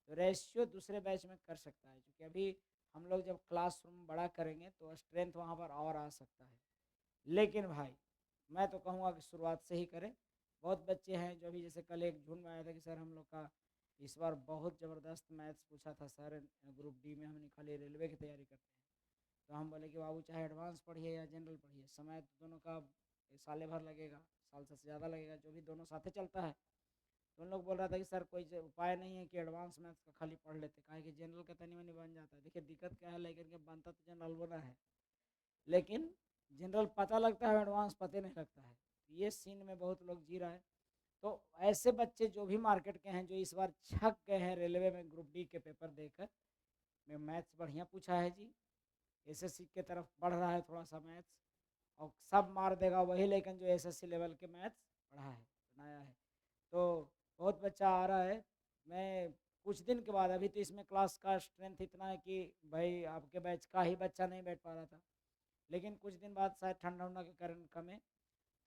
तो रेशियो दूसरे बैच में कर सकता है, क्योंकि अभी हम लोग जब क्लासरूम बड़ा करेंगे तो स्ट्रेंथ वहाँ पर और आ सकता है, लेकिन भाई मैं तो कहूँगा कि शुरुआत से ही करें, बहुत बच्चे हैं जो भी, जैसे कल एक झुंड में आया था कि सर हम लोग का इस बार बहुत ज़बरदस्त मैथ्स पूछा था सर, ग्रुप डी में हम खाली रेलवे की तैयारी करते हैं, तो हम बोले कि बाबू चाहे एडवांस पढ़िए या जनरल पढ़िए, समय तो दोनों का साल भर लगेगा, साल से ज़्यादा लगेगा, जो भी दोनों साथे चलता है, तो उन लोग बोल रहा था कि सर कोई उपाय नहीं है कि एडवांस मैथ्स का खाली पढ़ लेते, कहा कि जनरल का तनी मनी बन जाता है, देखिए दिक्कत क्या है, लेकिन के बनता तो जनरल बना है, लेकिन जनरल पता लगता है, एडवांस पता नहीं लगता है, ये सीन में बहुत लोग जी रहा है। तो ऐसे बच्चे जो भी मार्केट के हैं, जो इस बार छक गए हैं रेलवे में ग्रुप डी के पेपर देकर, मैं मैथ्स बढ़िया पूछा है जी, एसएससी के तरफ बढ़ रहा है थोड़ा सा मैथ्स, और सब मार देगा वही, लेकिन जो एसएससी लेवल के मैथ्स पढ़ा है बनाया है, तो बहुत बच्चा आ रहा है। मैं कुछ दिन के बाद, अभी तो इसमें क्लास का स्ट्रेंथ इतना है कि भाई आपके बैच का ही बच्चा नहीं बैठ पा रहा था, लेकिन कुछ दिन बाद शायद ठंडा उंडा के कारण कमे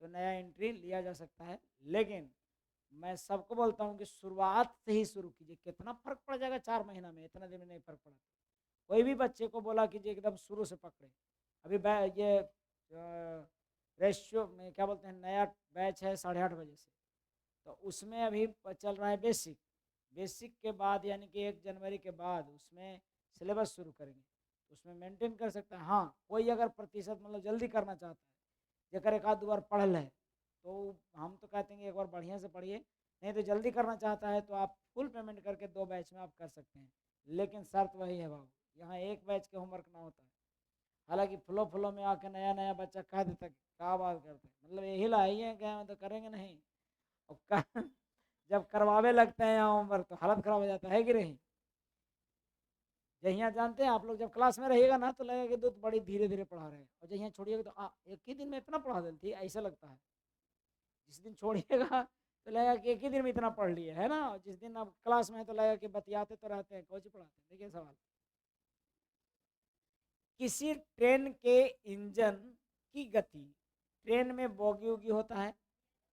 तो नया एंट्री लिया जा सकता है, लेकिन मैं सबको बोलता हूँ कि शुरुआत से ही शुरू कीजिए, कितना फर्क पड़ जाएगा 4 महीना में, इतना दिन में नहीं फर्क पड़ा, कोई भी बच्चे को बोला कि जी एकदम शुरू से पकड़े, अभी ये रेशियो में क्या बोलते हैं, नया बैच है 8:30 बजे से, तो उसमें अभी चल रहा है बेसिक। बेसिक के बाद यानी कि 1 जनवरी के बाद उसमें सिलेबस शुरू करेंगे, तो उसमें मेंटेन कर सकता है। हाँ, कोई अगर प्रतिशत मतलब जल्दी करना चाहता है, जगह एक आध 2 बार पढ़ ले, तो हम तो कहते हैं कि एक बार बढ़िया से पढ़िए, नहीं तो जल्दी करना चाहता है तो आप फुल पेमेंट करके 2 बैच में आप कर सकते हैं। लेकिन शर्त वही है बाबू, यहाँ एक बैच के होमवर्क ना होता है। हालांकि फ्लो फ्लो में आके नया नया बच्चा कह देता है क्या बात करते हैं, मतलब यही लाई है क्या, तो करेंगे नहीं, और जब करवावे लगते हैं यहाँ होमवर्क तो हालत खराब हो जाता है कि नहीं। जहिया जानते हैं आप लोग, जब क्लास में रहिएगा ना तो लगेगा कि तो बड़ी धीरे धीरे पढ़ा रहे हैं, और जहिया छोड़िएगा तो एक ही दिन में इतना पढ़ा देती है, ऐसा लगता है। जिस दिन छोड़िएगा तो लगेगा कि एक ही दिन में इतना पढ़ लिए है ना, और जिस दिन आप क्लास में है तो लगेगा कि बतियाते तो रहते हैं, कौन सी पढ़ाते हैं। देखिए सवाल, किसी ट्रेन के इंजन की गति, ट्रेन में बोगी उगी होता है,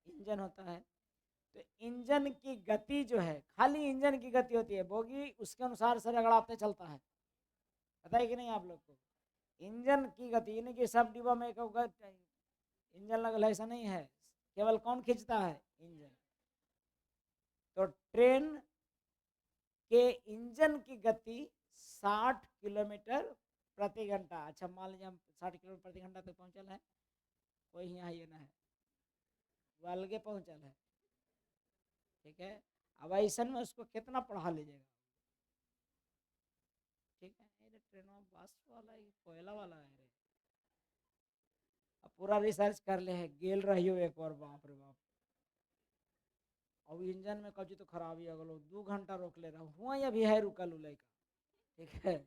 इंजन होता है, तो इंजन की गति जो है, खाली इंजन की गति होती है, बोगी उसके अनुसार से रगड़ाते चलता है, पता है कि नहीं आप लोग को। इंजन की गति यानी कि सब डिब्बा में एक इंजन लगल है, ऐसा नहीं है, केवल कौन खींचता है, इंजन। तो ट्रेन के इंजन की गति 60 किलोमीटर प्रति घंटा। अच्छा मान लीजिए हम 60 किलोमीटर प्रति घंटा तक पहुंचल है, कोई यहाँ ये ना है, वो अलगे पहुंचल है, ठीक है। अब ऐसा में उसको कितना पढ़ा लीजिएगा, ठीक है। अरे ट्रेन में बस वाला है, कोयला वाला है रे, अब पूरा रिसर्च कर ले है, गेल रही हो एक बार, बाप रे बाप। अब इंजन में कभी तो खराबी अगलो 2 घंटा रोक ले रहा हूँ, हुआ या भी है रुकल उलय का, ठीक है।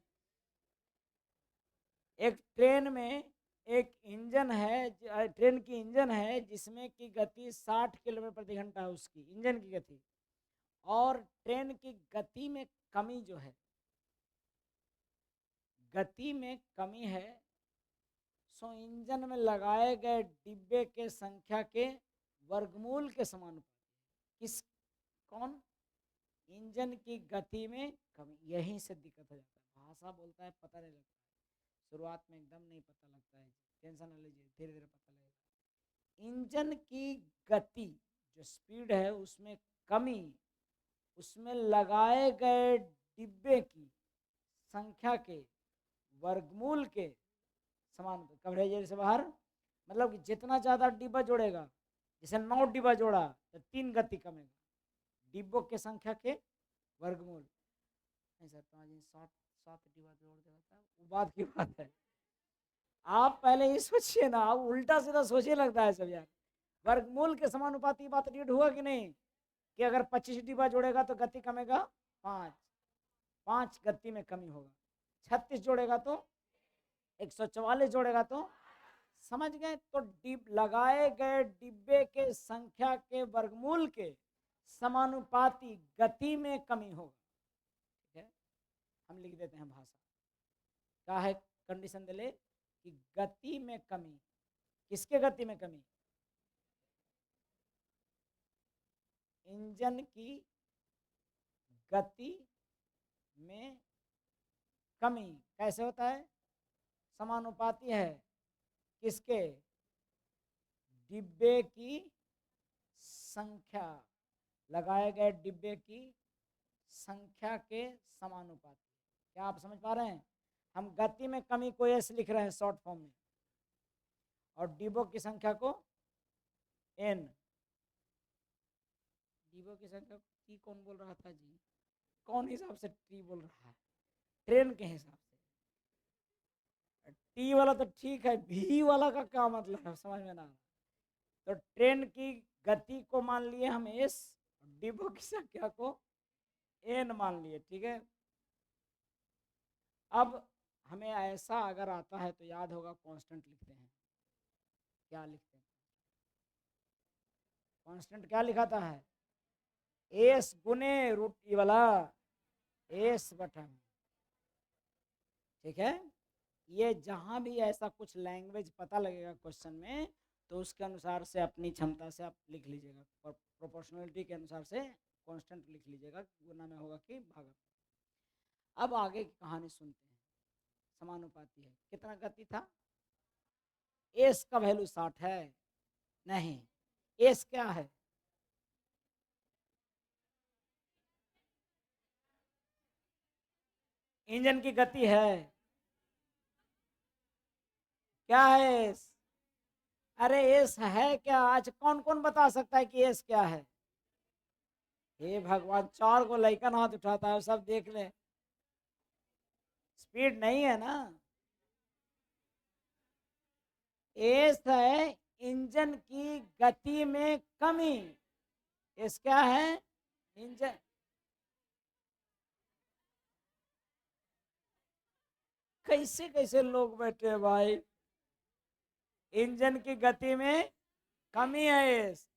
एक ट्रेन में एक इंजन है, ट्रेन की इंजन है जिसमें की गति 60 किलोमीटर प्रति घंटा है, उसकी इंजन की गति। और ट्रेन की गति में कमी जो है, गति में कमी है, सो इंजन में लगाए गए डिब्बे के संख्या के वर्गमूल के समानुपाती। किस, कौन, इंजन की गति में कमी, यहीं से दिक्कत हो जाता है। भाषा बोलता है पता नहीं लगता है, शुरुआत में एकदम नहीं पता लगता है, टेंशन ना लीजिए, धीरे धीरे पता लगेगा। इंजन की गति जो स्पीड है उसमें कमी, उसमें लगाए गए डिब्बे की संख्या के वर्गमूल के समान, कवरेज से बाहर, मतलब कि जितना ज़्यादा डिब्बा जोड़ेगा, जैसे 9 डिब्बा जोड़ा तो 3 गति कमेगा, डिब्बों के संख्या के वर्गमूल। नहीं सर 5 7 डिब्बा जोड़ देता है, वो बात की बात है। आप पहले ये सोचिए ना, आप उल्टा सीधा सोचिए लगता है सब यार। वर्गमूल के समानुपाती बात रीड हुआ कि नहीं, कि अगर 25 डिब्बा जोड़ेगा तो गति कमेगा 5, 5 गति में कमी होगा। 36 जोड़ेगा तो 144 जोड़ेगा तो, समझ गए। तो लगाए गए डिब्बे के संख्या के वर्गमूल के समानुपाती गति में कमी होगा, ठीक है। हम लिख देते हैं भाषा, क्या है कंडीशन दे ले कि गति में कमी, किसके गति में कमी, इंजन की गति में कमी। कैसे होता है, समानुपाती है किसके, डिब्बे की संख्या, लगाए गए डिब्बे की संख्या के समानुपाती। क्या आप समझ पा रहे हैं, हम गति में कमी को एस लिख रहे हैं शॉर्ट फॉर्म में, और डिब्बों की संख्या को एन। डिब्बों की संख्या टी कौन बोल रहा था जी, कौन हिसाब से टी बोल रहा है, ट्रेन के हिसाब से। टी वाला तो ठीक है, भी वाला का क्या मतलब है, समझ में ना। तो ट्रेन की गति को मान लिए हम एस, डिब्बों की संख्या को एन मान लिए, ठीक है। अब हमें ऐसा अगर आता है तो याद होगा कांस्टेंट लिखते हैं, क्या लिखते हैं, कांस्टेंट क्या लिखाता है, एस गुने रूट ई वाला एस बटन, ठीक है। ये जहां भी ऐसा कुछ लैंग्वेज पता लगेगा क्वेश्चन में, तो उसके अनुसार से अपनी क्षमता से आप लिख लीजिएगा, और प्रोपोर्शनलिटी के अनुसार से कांस्टेंट लिख लीजिएगा, गुना में होगा कि भागा। अब आगे की कहानी सुनते हैं। समानुपाती है। कितना गति था? एस का वैल्यू 60 है? नहीं, एस क्या है? इंजन की गति है। क्या है एस? अरे एस है क्या? आज कौन कौन बता सकता है कि एस क्या है? हे भगवान, 4 को लइकन हाथ उठाता है, सब देख ले। स्पीड नहीं है ना, एस है इंजन की गति में कमी। एस क्या है? इंजन। कैसे कैसे लोग बैठे हैं भाई। इंजन की गति में कमी है एस,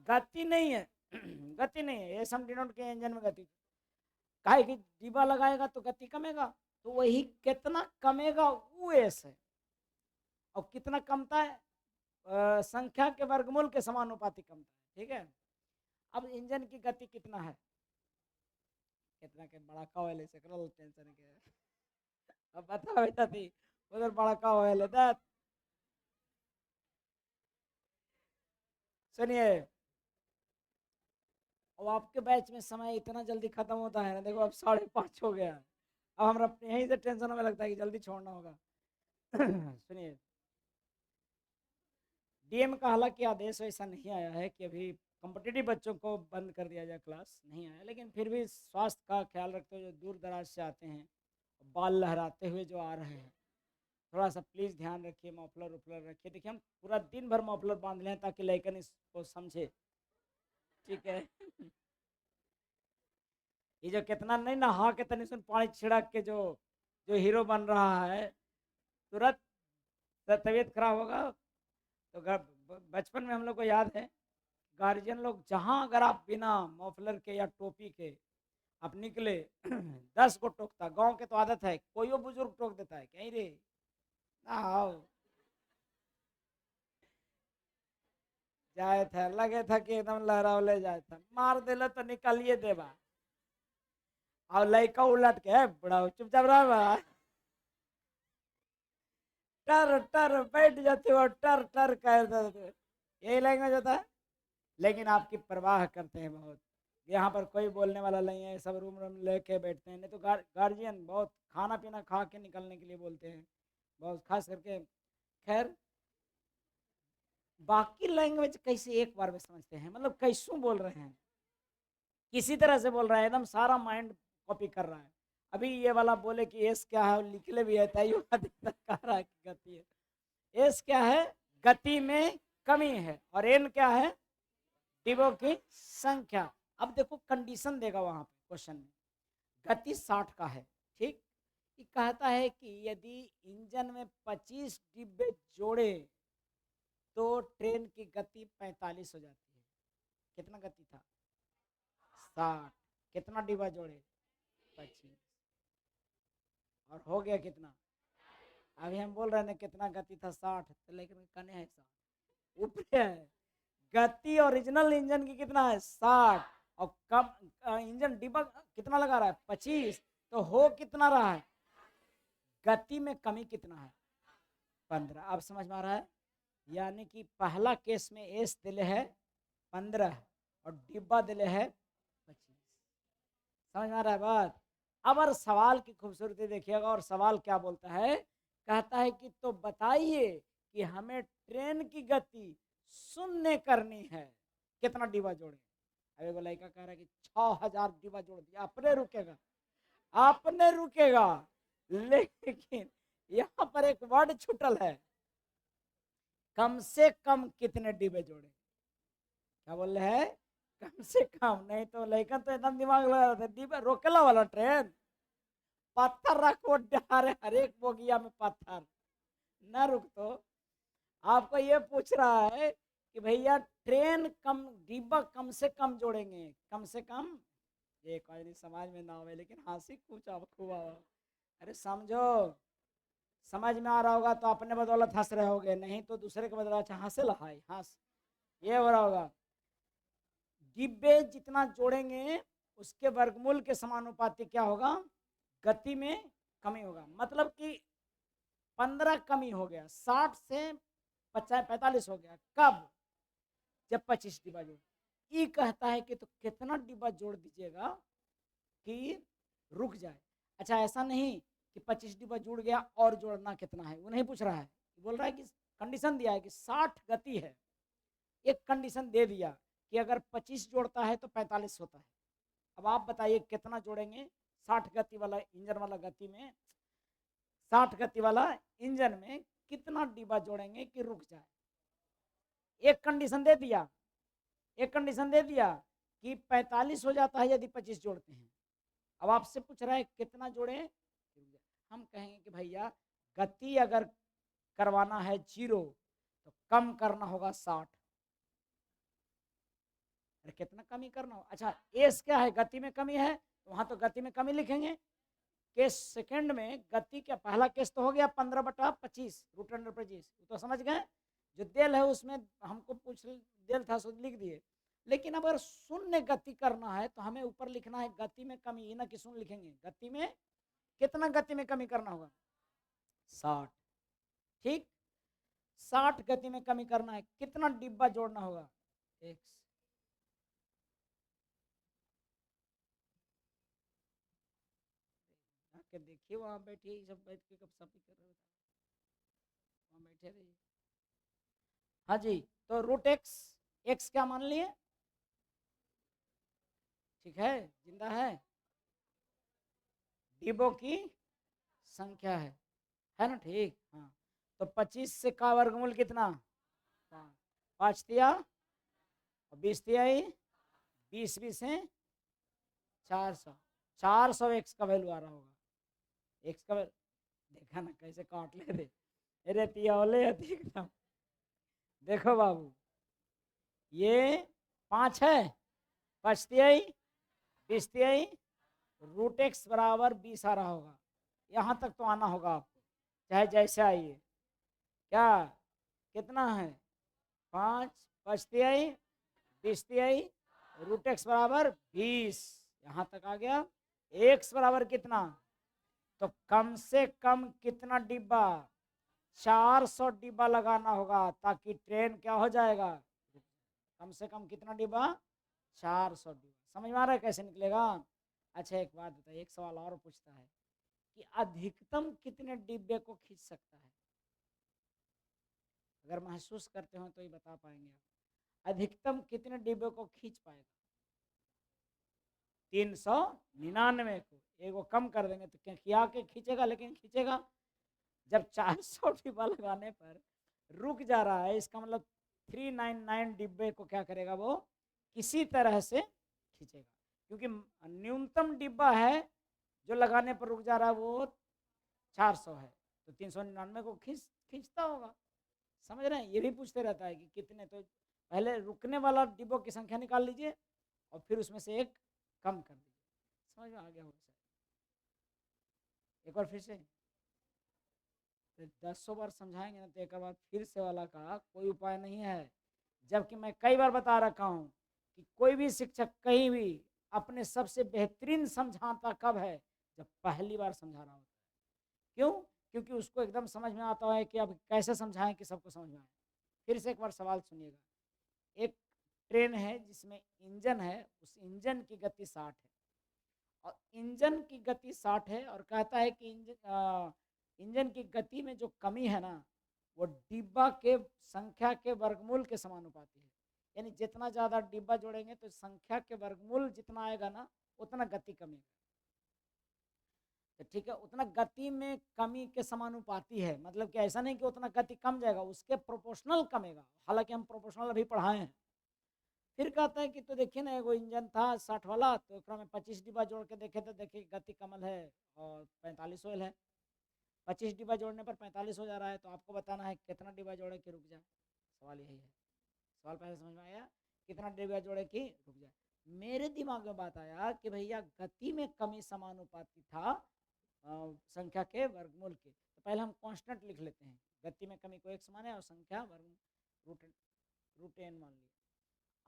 गति नहीं है। गति नहीं है, एस हम डिनोट के इंजन में गति। काहे कि डिब्बा लगाएगा तो गति कमेगा, तो वही कितना कमेगा वो एस है। और कितना कमता है? संख्या के वर्गमूल के समानुपाती कमता है। ठीक है, अब इंजन की गति कितना है? कितना के बड़ा का वाले से करो टेंशन के। अब बता बेटा थी उधर बड़ा का वाले दैट। सुनिए, अब आपके बैच में समय इतना जल्दी खत्म होता है ना, देखो अब 5:30 हो गया। अब हम यहीं से टेंशन हमें लगता है कि जल्दी छोड़ना होगा। सुनिए, डीएम का हालांकि आदेश ऐसा नहीं आया है कि अभी कॉम्पिटिटिव बच्चों को बंद कर दिया जाए, क्लास नहीं आया, लेकिन फिर भी स्वास्थ्य का ख्याल रखते हुए जो दूर दराज से आते हैं, बाल लहराते हुए जो आ रहे हैं, थोड़ा सा प्लीज़ ध्यान रखिए, मफलर उफलर रखिए। देखिए हम पूरा दिन भर मफलर बांध लें ताकि लड़कन इसको समझे। ठीक है। ये जो कितना नहीं नहा के तनी सुन पानी छिड़क के जो जो हीरो बन रहा है, तुरंत तबीयत खराब होगा। तो बचपन में हम लोग को याद है, गार्जियन लोग जहाँ अगर आप बिना मफलर के या टोपी के आप निकले 10 को टोकता। गांव के तो आदत है, कोई वो बुजुर्ग टोक देता है, कहीं रे ना आओ जाए था, लगे था कि एकदम लहरावले जाए था, मार देला तो निकालिए देवा। और लड़का उलट के बड़ा चुपचाप रहा, टर टर बैठ जाते हो, टर टर कर देते, यही लैंग्वेज होता है। लेकिन आपकी परवाह करते हैं बहुत, यहाँ पर कोई बोलने वाला नहीं है, सब रूम रूम लेके बैठते हैं। नहीं तो गार्जियन बहुत खाना पीना खा के निकलने के लिए बोलते हैं, बहुत खास करके। खैर, बाकी लैंग्वेज कैसे एक बार में समझते हैं, मतलब कैसू बोल रहे हैं, किसी तरह से बोल रहा है, एकदम सारा माइंड कॉपी कर रहा है। अभी ये वाला बोले कि एस क्या है, लिखले भी है, तैयो कह रहा है कि गति है। एस क्या है? गति में कमी है। और एन क्या है? डिब्बों की संख्या। अब देखो कंडीशन देगा वहां पे क्वेश्चन में, गति 60 का है, ठीक। ये कहता है कि यदि इंजन में 25 डिब्बे जोड़े तो ट्रेन की गति 45 हो जाती है। कितना गति था? 60। कितना डिब्बा जोड़े? 25। और हो गया कितना? अभी हम बोल रहे हैं कितना गति था? 60। तो लेकिन कने है 60 ऊपर है। गति ओरिजिनल इंजन की कितना है? 60। और कम इंजन डिब्बा कितना लगा रहा है? 25। तो हो कितना रहा है? गति में कमी कितना है? 15। अब समझ में आ रहा है? यानी कि पहला केस में एस दिले है 15 और डिब्बा दिले है 25। समझ में आ रहा है बात? अब और सवाल की खूबसूरती देखिएगा, और सवाल क्या बोलता है, कहता है कि तो बताइए कि हमें ट्रेन की गति शून्य करनी है, कितना डिब्बा जोड़े? अरे वो लड़का कह रहा है कि 6000 डिब्बा जोड़ दिया, अपने रुकेगा, आपने रुकेगा। लेकिन यहाँ पर एक वर्ड छुटल है, कम से कम कितने डिब्बे जोड़े? क्या बोल रहे हैं? कम से कम। नहीं तो लड़का तो एकदम दिमाग लगा रहा था, डिब्बा रोकेला वाला ट्रेन, पत्थर रखो हर एक बोगिया में पत्थर, न रुक। तो आपको ये पूछ रहा है कि भैया ट्रेन कम डिब्बा कम से कम जोड़ेंगे, कम से कम। ये कोई नहीं समझ में ना आवे, लेकिन हंसी खूब खूब आओ। अरे समझो, समझ में आ रहा होगा तो अपने बदौलत हंस रहे होगे, नहीं तो दूसरे के बदौलत हंसे लहाई हंस, ये हो रहा होगा। डिब्बे जितना जोड़ेंगे उसके वर्गमूल के समानुपाती क्या होगा? गति में कमी होगा। मतलब कि 15 कमी हो गया, 60 से 45 हो गया। कब? जब 25 डिब्बा जोड़। ई कहता है कि तो कितना डिब्बा जोड़ दीजिएगा कि रुक जाए। अच्छा, ऐसा नहीं कि 25 डिब्बा जुड़ गया और जोड़ना कितना है, वो नहीं पूछ रहा है। बोल रहा है कि कंडीशन दिया है कि 60 गति है, एक कंडीशन दे दिया कि अगर 25 जोड़ता है तो 45 होता है। अब आप बताइए कितना जोड़ेंगे 60 गति वाला इंजन वाला गति में, 60 गति वाला इंजन में कितना डिब्बा जोड़ेंगे कि रुक जाए। एक कंडीशन दे दिया, एक कंडीशन दे दिया कि 45 हो जाता है यदि 25 जोड़ते हैं। अब आपसे पूछ रहा है कितना जोड़े। हम कहेंगे कि भैया गति अगर करवाना है 0 तो कम करना होगा 60। अरे कितना कमी करना हो। अच्छा, एस क्या है? गति में कमी है, तो वहां तो गति में कमी लिखेंगे। केस सेकंड में गति का पहला केस तो हो गया 15/25 √25, तो समझ गए। जो देल है उसमें हमको पूछ देल था सो लिख दिए। लेकिन अगर शून्य गति करना है तो हमें ऊपर लिखना है गति में कमी, ना कि शून्य लिखेंगे। गति में कितना गति में कमी करना होगा? 60। ठीक, 60 गति में कमी करना है, कितना डिब्बा जोड़ना होगा? x। देखिए वहां बैठिए, सब बैठ के कब सब कर रहे हो, वहां बैठे रहिए। हाँ जी, तो √x, x क्या मान लिए? ठीक है, जिंदा है, डिब्बों की संख्या है ना? ठीक, हाँ। तो 25 से का वर्गमूल कितना? 5 तिया और 20 तिहाई, 20 20 है 400। 400 एक्स का वैल्यू आ रहा होगा। एक्स का देखा ना कैसे काट ले रे, अरे तियावले एकदम। देखो बाबू, ये 5 है, 5 तिहाई 20 तिहाई, √x बराबर 20 आ रहा होगा। यहाँ तक तो आना होगा आपको, चाहे जैसे आइए। क्या कितना है? 5 5 तिहाई 20 तिहाई, √x बराबर 20, यहाँ तक आ गया। x बराबर कितना? तो कम से कम कितना डिब्बा? 400 डिब्बा लगाना होगा, ताकि ट्रेन क्या हो जाएगा? कम से कम कितना डिब्बा? 400 डिब्बा। समझ में आ रहा है कैसे निकलेगा? अच्छा, एक बात बताइए, एक सवाल और पूछता है कि अधिकतम कितने डिब्बे को खींच सकता है? अगर महसूस करते हो तो ये बता पाएंगे आप, अधिकतम कितने डिब्बे को खींच पाएगा? 399 को। एगो कम कर देंगे तो क्या किया के खींचेगा, लेकिन खींचेगा। जब 400 डिब्बा लगाने पर रुक जा रहा है, इसका मतलब 399 डिब्बे को क्या करेगा? वो किसी तरह से खींचेगा, क्योंकि न्यूनतम डिब्बा है जो लगाने पर रुक जा रहा है वो 400 है, तो 399 को खींचता होगा। समझ रहे हैं? ये भी पूछते रहता है कि कितने, तो पहले रुकने वाला डिब्बों की संख्या निकाल लीजिए और फिर उसमें से एक कम कर दीजिए। समझ में आ गया होगा सर? एक बार फिर से 10 बार समझाएंगे ना तो एक बार फिर से वाला का कोई उपाय नहीं है। जबकि मैं कई बार बता रखा हूँ कि कोई भी शिक्षक कहीं भी अपने सबसे बेहतरीन समझाता कब है? जब पहली बार समझा रहा होता है। क्यों? क्योंकि उसको एकदम समझ में आता है कि अब कैसे समझाएं कि सबको समझ में आए। फिर से एक बार सवाल सुनिएगा। एक ट्रेन है जिसमें इंजन है, उस इंजन की गति 60 है, और इंजन की गति 60 है, और कहता है कि इंजन की गति में जो कमी है ना, वो डिब्बा के संख्या के वर्गमूल के समानुपाती है। यानी जितना ज़्यादा डिब्बा जोड़ेंगे तो संख्या के वर्गमूल जितना आएगा ना, उतना गति कमेगा। तो ठीक है, उतना गति में कमी के समानुपाती है, मतलब कि ऐसा नहीं कि उतना गति कम जाएगा, उसके प्रोपोर्शनल कमेगा। हालांकि हम प्रोपोर्शनल अभी पढ़ाए हैं। फिर कहता है कि तो देखिए ना, एगो इंजन था 60 वाला, तो एक में 25 डिब्बा जोड़ के देखे तो देखिए गति कमल है और 45 ऑयल है। 25 डिब्बा जोड़ने पर 45 हो जा रहा है, तो आपको बताना है कितना डिब्बा जोड़े कि रुक जाए। सवाल यही है। सवाल पहले समझ में आया? कितना डिब्बा जोड़े कि रुक जाए। मेरे दिमाग में बात आया कि भैया गति में कमी समानुपाती था संख्या के वर्गमूल के, तो पहले हम कांस्टेंट लिख लेते हैं। गति में कमी को x माने और संख्या वर्ग √n मान ली।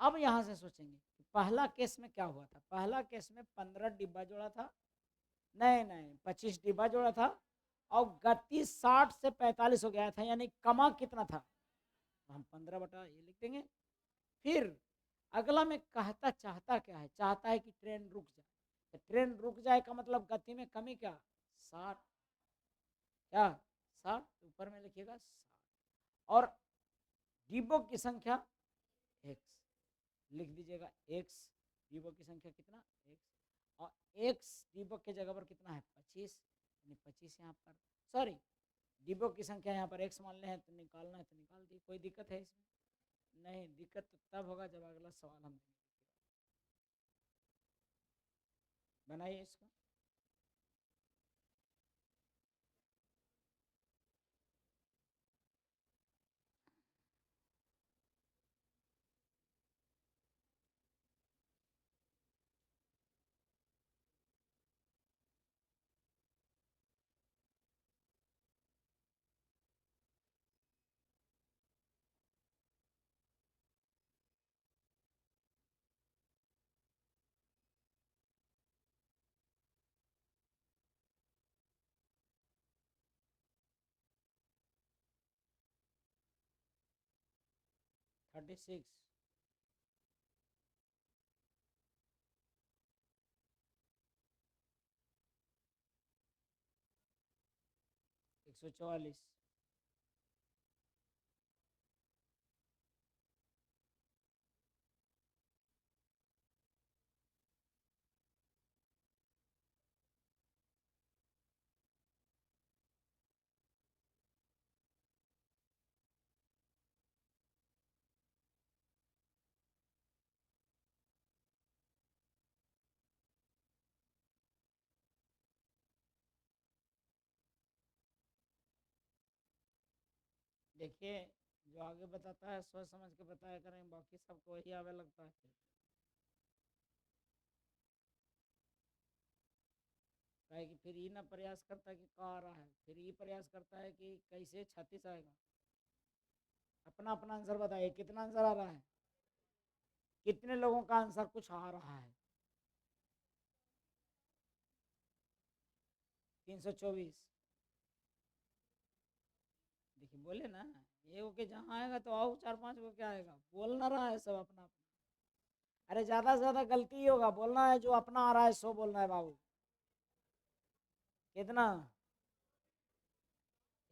अब यहाँ से सोचेंगे कि पहला केस में क्या हुआ था। पहला केस में 15 डिब्बा जोड़ा था, नहीं 25 डिब्बा जोड़ा था, और गति 60 से 45 हो गया था, यानी कमा कितना था, तो हम 15 बटा ये लिख देंगे। फिर अगला में कहता चाहता क्या है, चाहता है कि ट्रेन रुक जाए, तो ट्रेन रुक जाए का मतलब गति में कमी क्या, 60, क्या 60, ऊपर में लिखिएगा 60, और डिब्बों की संख्या एक्स लिख दीजिएगा, एक्स डिब्बों की संख्या कितना एक्स, और एक्स डिब्बों के जगह पर कितना है 25, यानी 25 यहाँ पर, सॉरी डिब्बों की संख्या यहाँ पर एक्स मान ले हैं, तो निकालना है तो निकाल दी, कोई दिक्कत है इसमें नहीं, दिक्कत तो तब होगा जब अगला सवाल हम बनाइए इसको। थर्टी सिक्स, एक सौ चौवालीस, देखिए जो आगे बताता है सोच समझ के बताया करें, बाकी सबको वही आवे लगता है, काहे कि फिर ये ना प्रयास करता है कि का आ रहा है, फिर ये प्रयास करता है कि कैसे 36 आएगा। अपना अपना आंसर बताइए, कितना आंसर आ रहा है, कितने लोगों का आंसर कुछ आ रहा है, 324, देखिए बोले ना, ये हो के जहाँ आएगा तो आओ 4-5 को क्या आएगा, बोल ना रहा है सब अपना अपना, अरे ज्यादा से ज्यादा गलती ही होगा, बोलना है जो अपना आ रहा है सो बोलना है बाबू, कितना,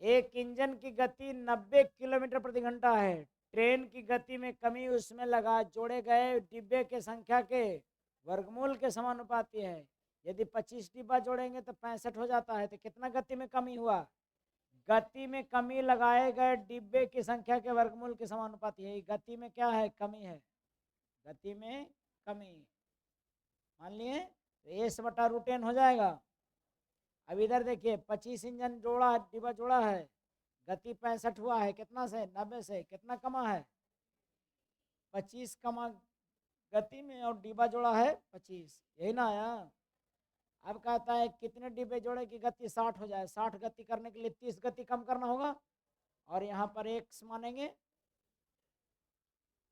एक इंजन की गति 90 किलोमीटर प्रति घंटा है, ट्रेन की गति में कमी उसमें लगा जोड़े गए डिब्बे के संख्या के वर्गमूल के समानुपाती है, यदि 25 डिब्बा जोड़ेंगे तो 65 हो जाता है, तो कितना गति में कमी हुआ, गति में कमी लगाए गए डिब्बे की संख्या के वर्गमूल के समानुपाती है, गति में क्या है कमी है, गति में कमी, मान लिए तो एस बटा रूट एन हो जाएगा। अब इधर देखिए 25 इंजन जोड़ा डिब्बा जोड़ा है, गति 65 हुआ है, कितना से 90 से, कितना कमा है 25 कमा गति में, और डिब्बा जोड़ा है 25, यही ना आया। अब कहता है कितने डिब्बे जोड़े की गति 60 हो जाए, 60 गति करने के लिए 30 गति कम करना होगा, और यहाँ पर एक्स मानेंगे,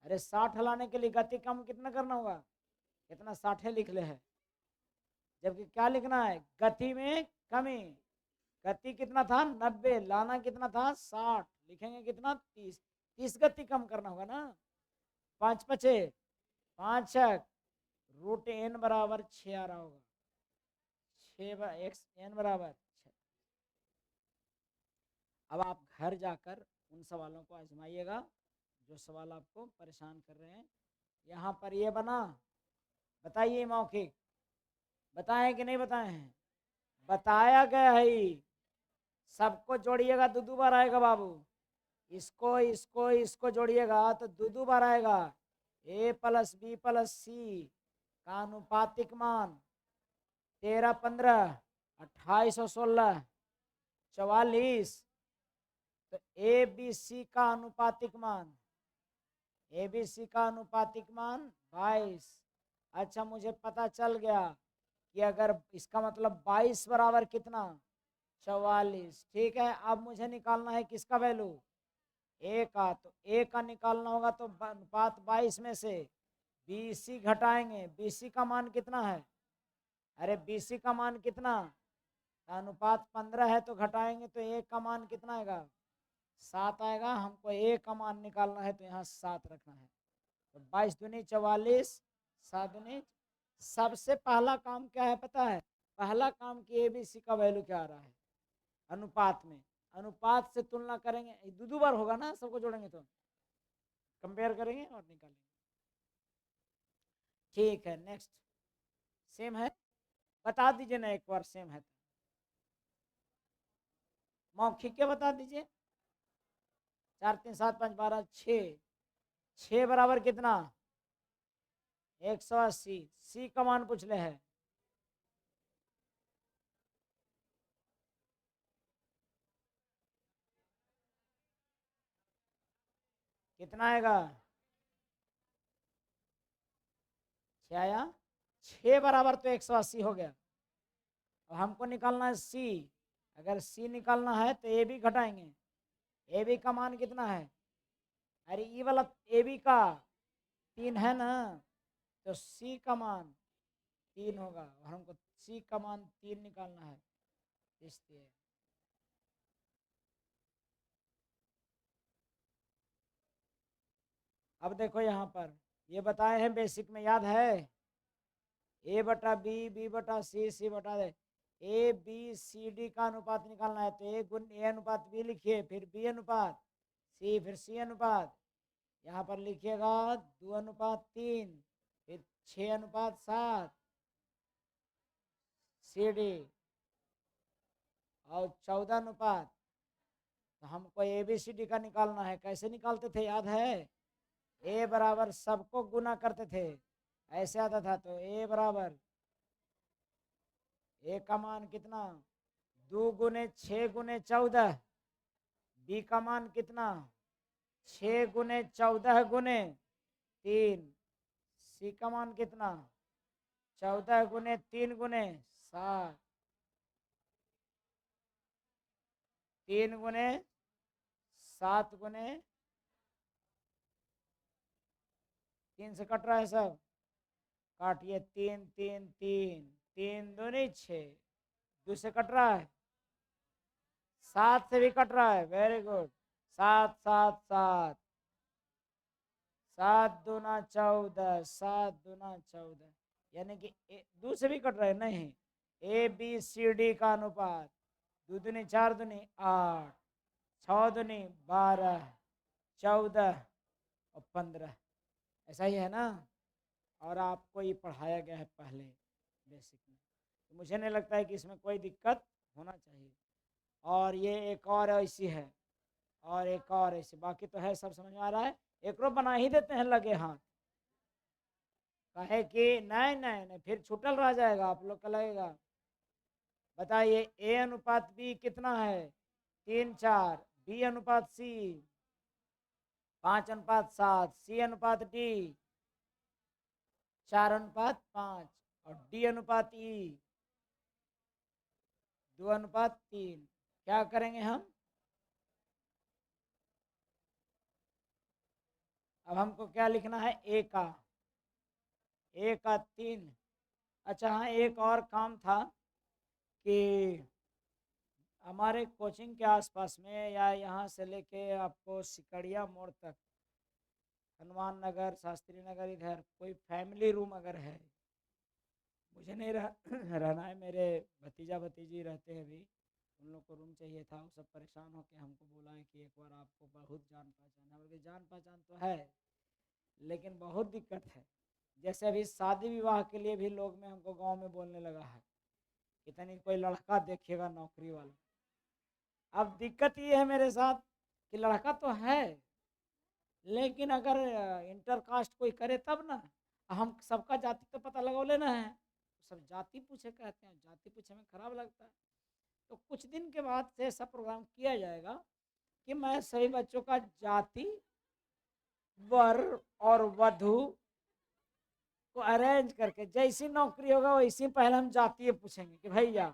अरे 60 लाने के लिए गति कम कितना करना होगा, कितना 60 लिख ले है, जबकि क्या लिखना है गति में कमी, गति कितना था 90, लाना कितना था 60, लिखेंगे कितना 30, 30 गति कम करना होगा ना, 5 पचे 5 रूट एन बराबर 6 आ रहा होगा, 6 एक्स एन बराबर 6। अब आप घर जाकर उन सवालों को आजमाइएगा जो सवाल आपको परेशान कर रहे हैं। यहाँ पर ये बना, बताइए मौखिक, बताएं कि नहीं बताए हैं, बताया गया है, सबको जोड़िएगा दो दो बार आएगा बाबू, इसको इसको इसको जोड़िएगा तो दो दो बार आएगा, ए प्लस बी प्लस सी का अनुपातिक मान 13 15 28 और 16 44, तो ए बी सी का अनुपातिक मान, ए बी सी का अनुपातिक मान 22। अच्छा मुझे पता चल गया कि अगर इसका मतलब 22 बराबर कितना 44, ठीक है। अब मुझे निकालना है किसका वैल्यू, ए का, तो ए का निकालना होगा तो अनुपात 22 में से बी सी घटाएंगे, बी सी का मान कितना है, अरे बी सी का मान कितना अनुपात 15 है तो घटाएंगे तो 1 का मान कितना आएगा 7 आएगा। हमको 1 का मान निकालना है तो यहाँ 7 रखना है। तो 22 दूनी 44, 7 दूनी। सबसे पहला काम क्या है पता है? पहला काम कि ABC का वैल्यू क्या आ रहा है अनुपात में। अनुपात से तुलना करेंगे, दो बार होगा ना, सबको जोड़ेंगे तो कंपेयर करेंगे और निकालेंगे। ठीक है, नेक्स्ट। सेम है, बता दीजिए ना एक बार सेम है तो। मौखिक के बता दीजिए। 4 3 7 5 12 6, 6 बराबर कितना 180। सी का मान पूछ ले है। कितना आएगा 6 आया। 6 बराबर तो 180 हो गया। और हमको निकालना है सी। अगर सी निकालना है तो ए बी घटाएंगे। ए बी का मान कितना है? अरे ये वाला ए बी का 3 है ना, तो सी का मान 3 होगा। और हमको सी का मान 3 निकालना है, इसलिए अब देखो यहाँ पर ये बताए हैं बेसिक में, याद है? ए बटा बी, बी बटा सी, सी बटा ए बी सी डी का अनुपात निकालना है तो ए गुण ए अनुपात बी लिखिए, फिर बी अनुपात सी, फिर सी अनुपात, यहाँ पर लिखिएगा 2:3, फिर 6:7 सी डी, और 14 अनुपात। तो हमको ए बी सी डी का निकालना है। कैसे निकालते थे याद है? ए बराबर सबको गुना करते थे, ऐसे आता था। तो ए बराबर ए का मान कितना 2 गुने 6 गुने 14। बी का मान कितना 6 गुने 14 गुने 3। सी का मान कितना 14 गुने 3 गुने 7। 3 गुने 7 गुने 3 से कट रहा है सब, काटिए। 3 3 3, 3 दूनी 6, 2 से कट रहा है, 7 से भी कट रहा है, वेरी गुड। 7 7 7, 7 दूना 14, 7 दूना 14, यानी कि 2 से भी कट रहा है नहीं। ए बी सी डी का अनुपात 2 दूनी 4 दूनी 8, 6 दूनी 12, 14 और 15, ऐसा ही है ना? और आपको ये पढ़ाया गया है पहले बेसिक में, तो मुझे नहीं लगता है कि इसमें कोई दिक्कत होना चाहिए। और ये एक और ऐसी है, और एक और ऐसी, बाकी तो है सब समझ में आ रहा है। एक रो बना ही देते हैं लगे हाथ, कहे कि नहीं नहीं नहीं फिर छूटल रह जाएगा, आप लोग का लगेगा। बताइए ए अनुपात बी कितना है 3 4, बी अनुपात सी 5:7, सी अनुपात डी 4:5, और डी अनुपात ई 2:3। क्या करेंगे हम? अब हमको क्या लिखना है? ए का 3। अच्छा हाँ, एक और काम था कि हमारे कोचिंग के आसपास में या यहाँ से लेके आपको सिकड़िया मोड़ तक, हनुमान नगर, शास्त्री नगर, इधर कोई फैमिली रूम अगर है, मुझे नहीं रहना है, मेरे भतीजा भतीजी रहते हैं अभी, उन लोग को रूम चाहिए था। वो सब परेशान होकर हमको बोला है कि एक बार आपको बहुत जान पहचान है, बल्कि जान पहचान तो है लेकिन बहुत दिक्कत है। जैसे अभी शादी विवाह के लिए भी लोग में हमको गांव में बोलने लगा है कि तनी कोई लड़का देखिएगा नौकरी वाला। अब दिक्कत ये है मेरे साथ कि लड़का तो है, लेकिन अगर इंटर कास्ट कोई करे तब ना। हम सबका जाति तो पता लगा लेना है, तो सब जाति पूछे कहते हैं, जाति पूछे में खराब लगता है। तो कुछ दिन के बाद से ऐसा प्रोग्राम किया जाएगा कि मैं सभी बच्चों का जाति, वर और वधु को अरेंज करके, जैसी नौकरी होगा वैसी पहले हम जाति पूछेंगे कि भैया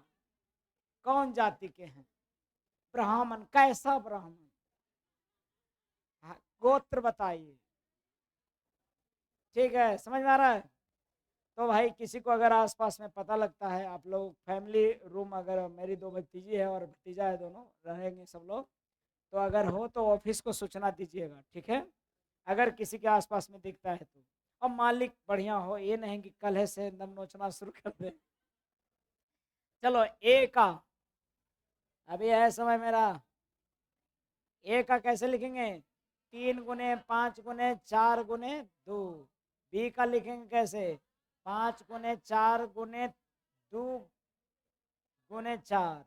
कौन जाति के हैं, ब्राह्मण, कैसा ब्राह्मण, हाँ, गोत्र बताइए। ठीक है, समझ में आ रहा है? तो भाई किसी को अगर आसपास में पता लगता है, आप लोग फैमिली रूम, अगर मेरी 2 भतीजी है और भतीजा है, दोनों रहेंगे सब लोग, तो अगर हो तो ऑफिस को सूचना दीजिएगा, ठीक है, अगर किसी के आसपास में दिखता है तो। और मालिक बढ़िया हो, ये नहीं कि कल से एकदम नोचना शुरू कर दे। चलो ए का, अभी है समय मेरा। ए का कैसे लिखेंगे? 3 गुने 5 गुने 4 गुने 2। बी का लिखेंगे कैसे? 5 गुने 4 गुने 2 गुने 4।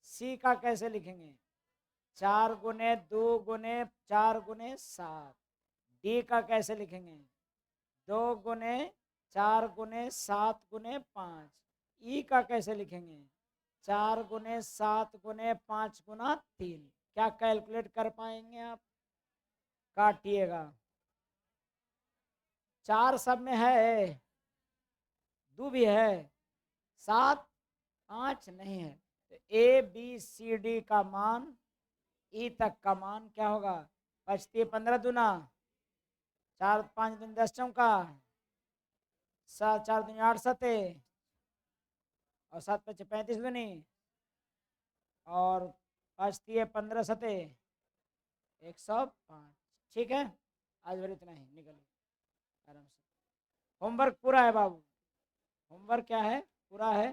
सी का कैसे लिखेंगे? 4 गुने 2 गुने 4 गुने 7। डी का कैसे लिखेंगे? 2 गुने 4 गुने 7 गुने 5। ई का कैसे लिखेंगे? 4 गुने 7 गुने 5 गुना 3। क्या कैलकुलेट कर पाएंगे आप? काटिएगा। 4 सब में है, 2 भी है, 7 5 नहीं है। तो ए बी सी डी का मान, ई तक का मान क्या होगा? 5 15 दूना, 4 5 दिन 10 चौका, 7 4 दिन 8 सते, और 7 5 35 दूनी, और 5 15 सते 105। ठीक है, आज भर इतना ही, निकलिए आराम से। होमवर्क पूरा है बाबू, होमवर्क क्या है? पूरा है।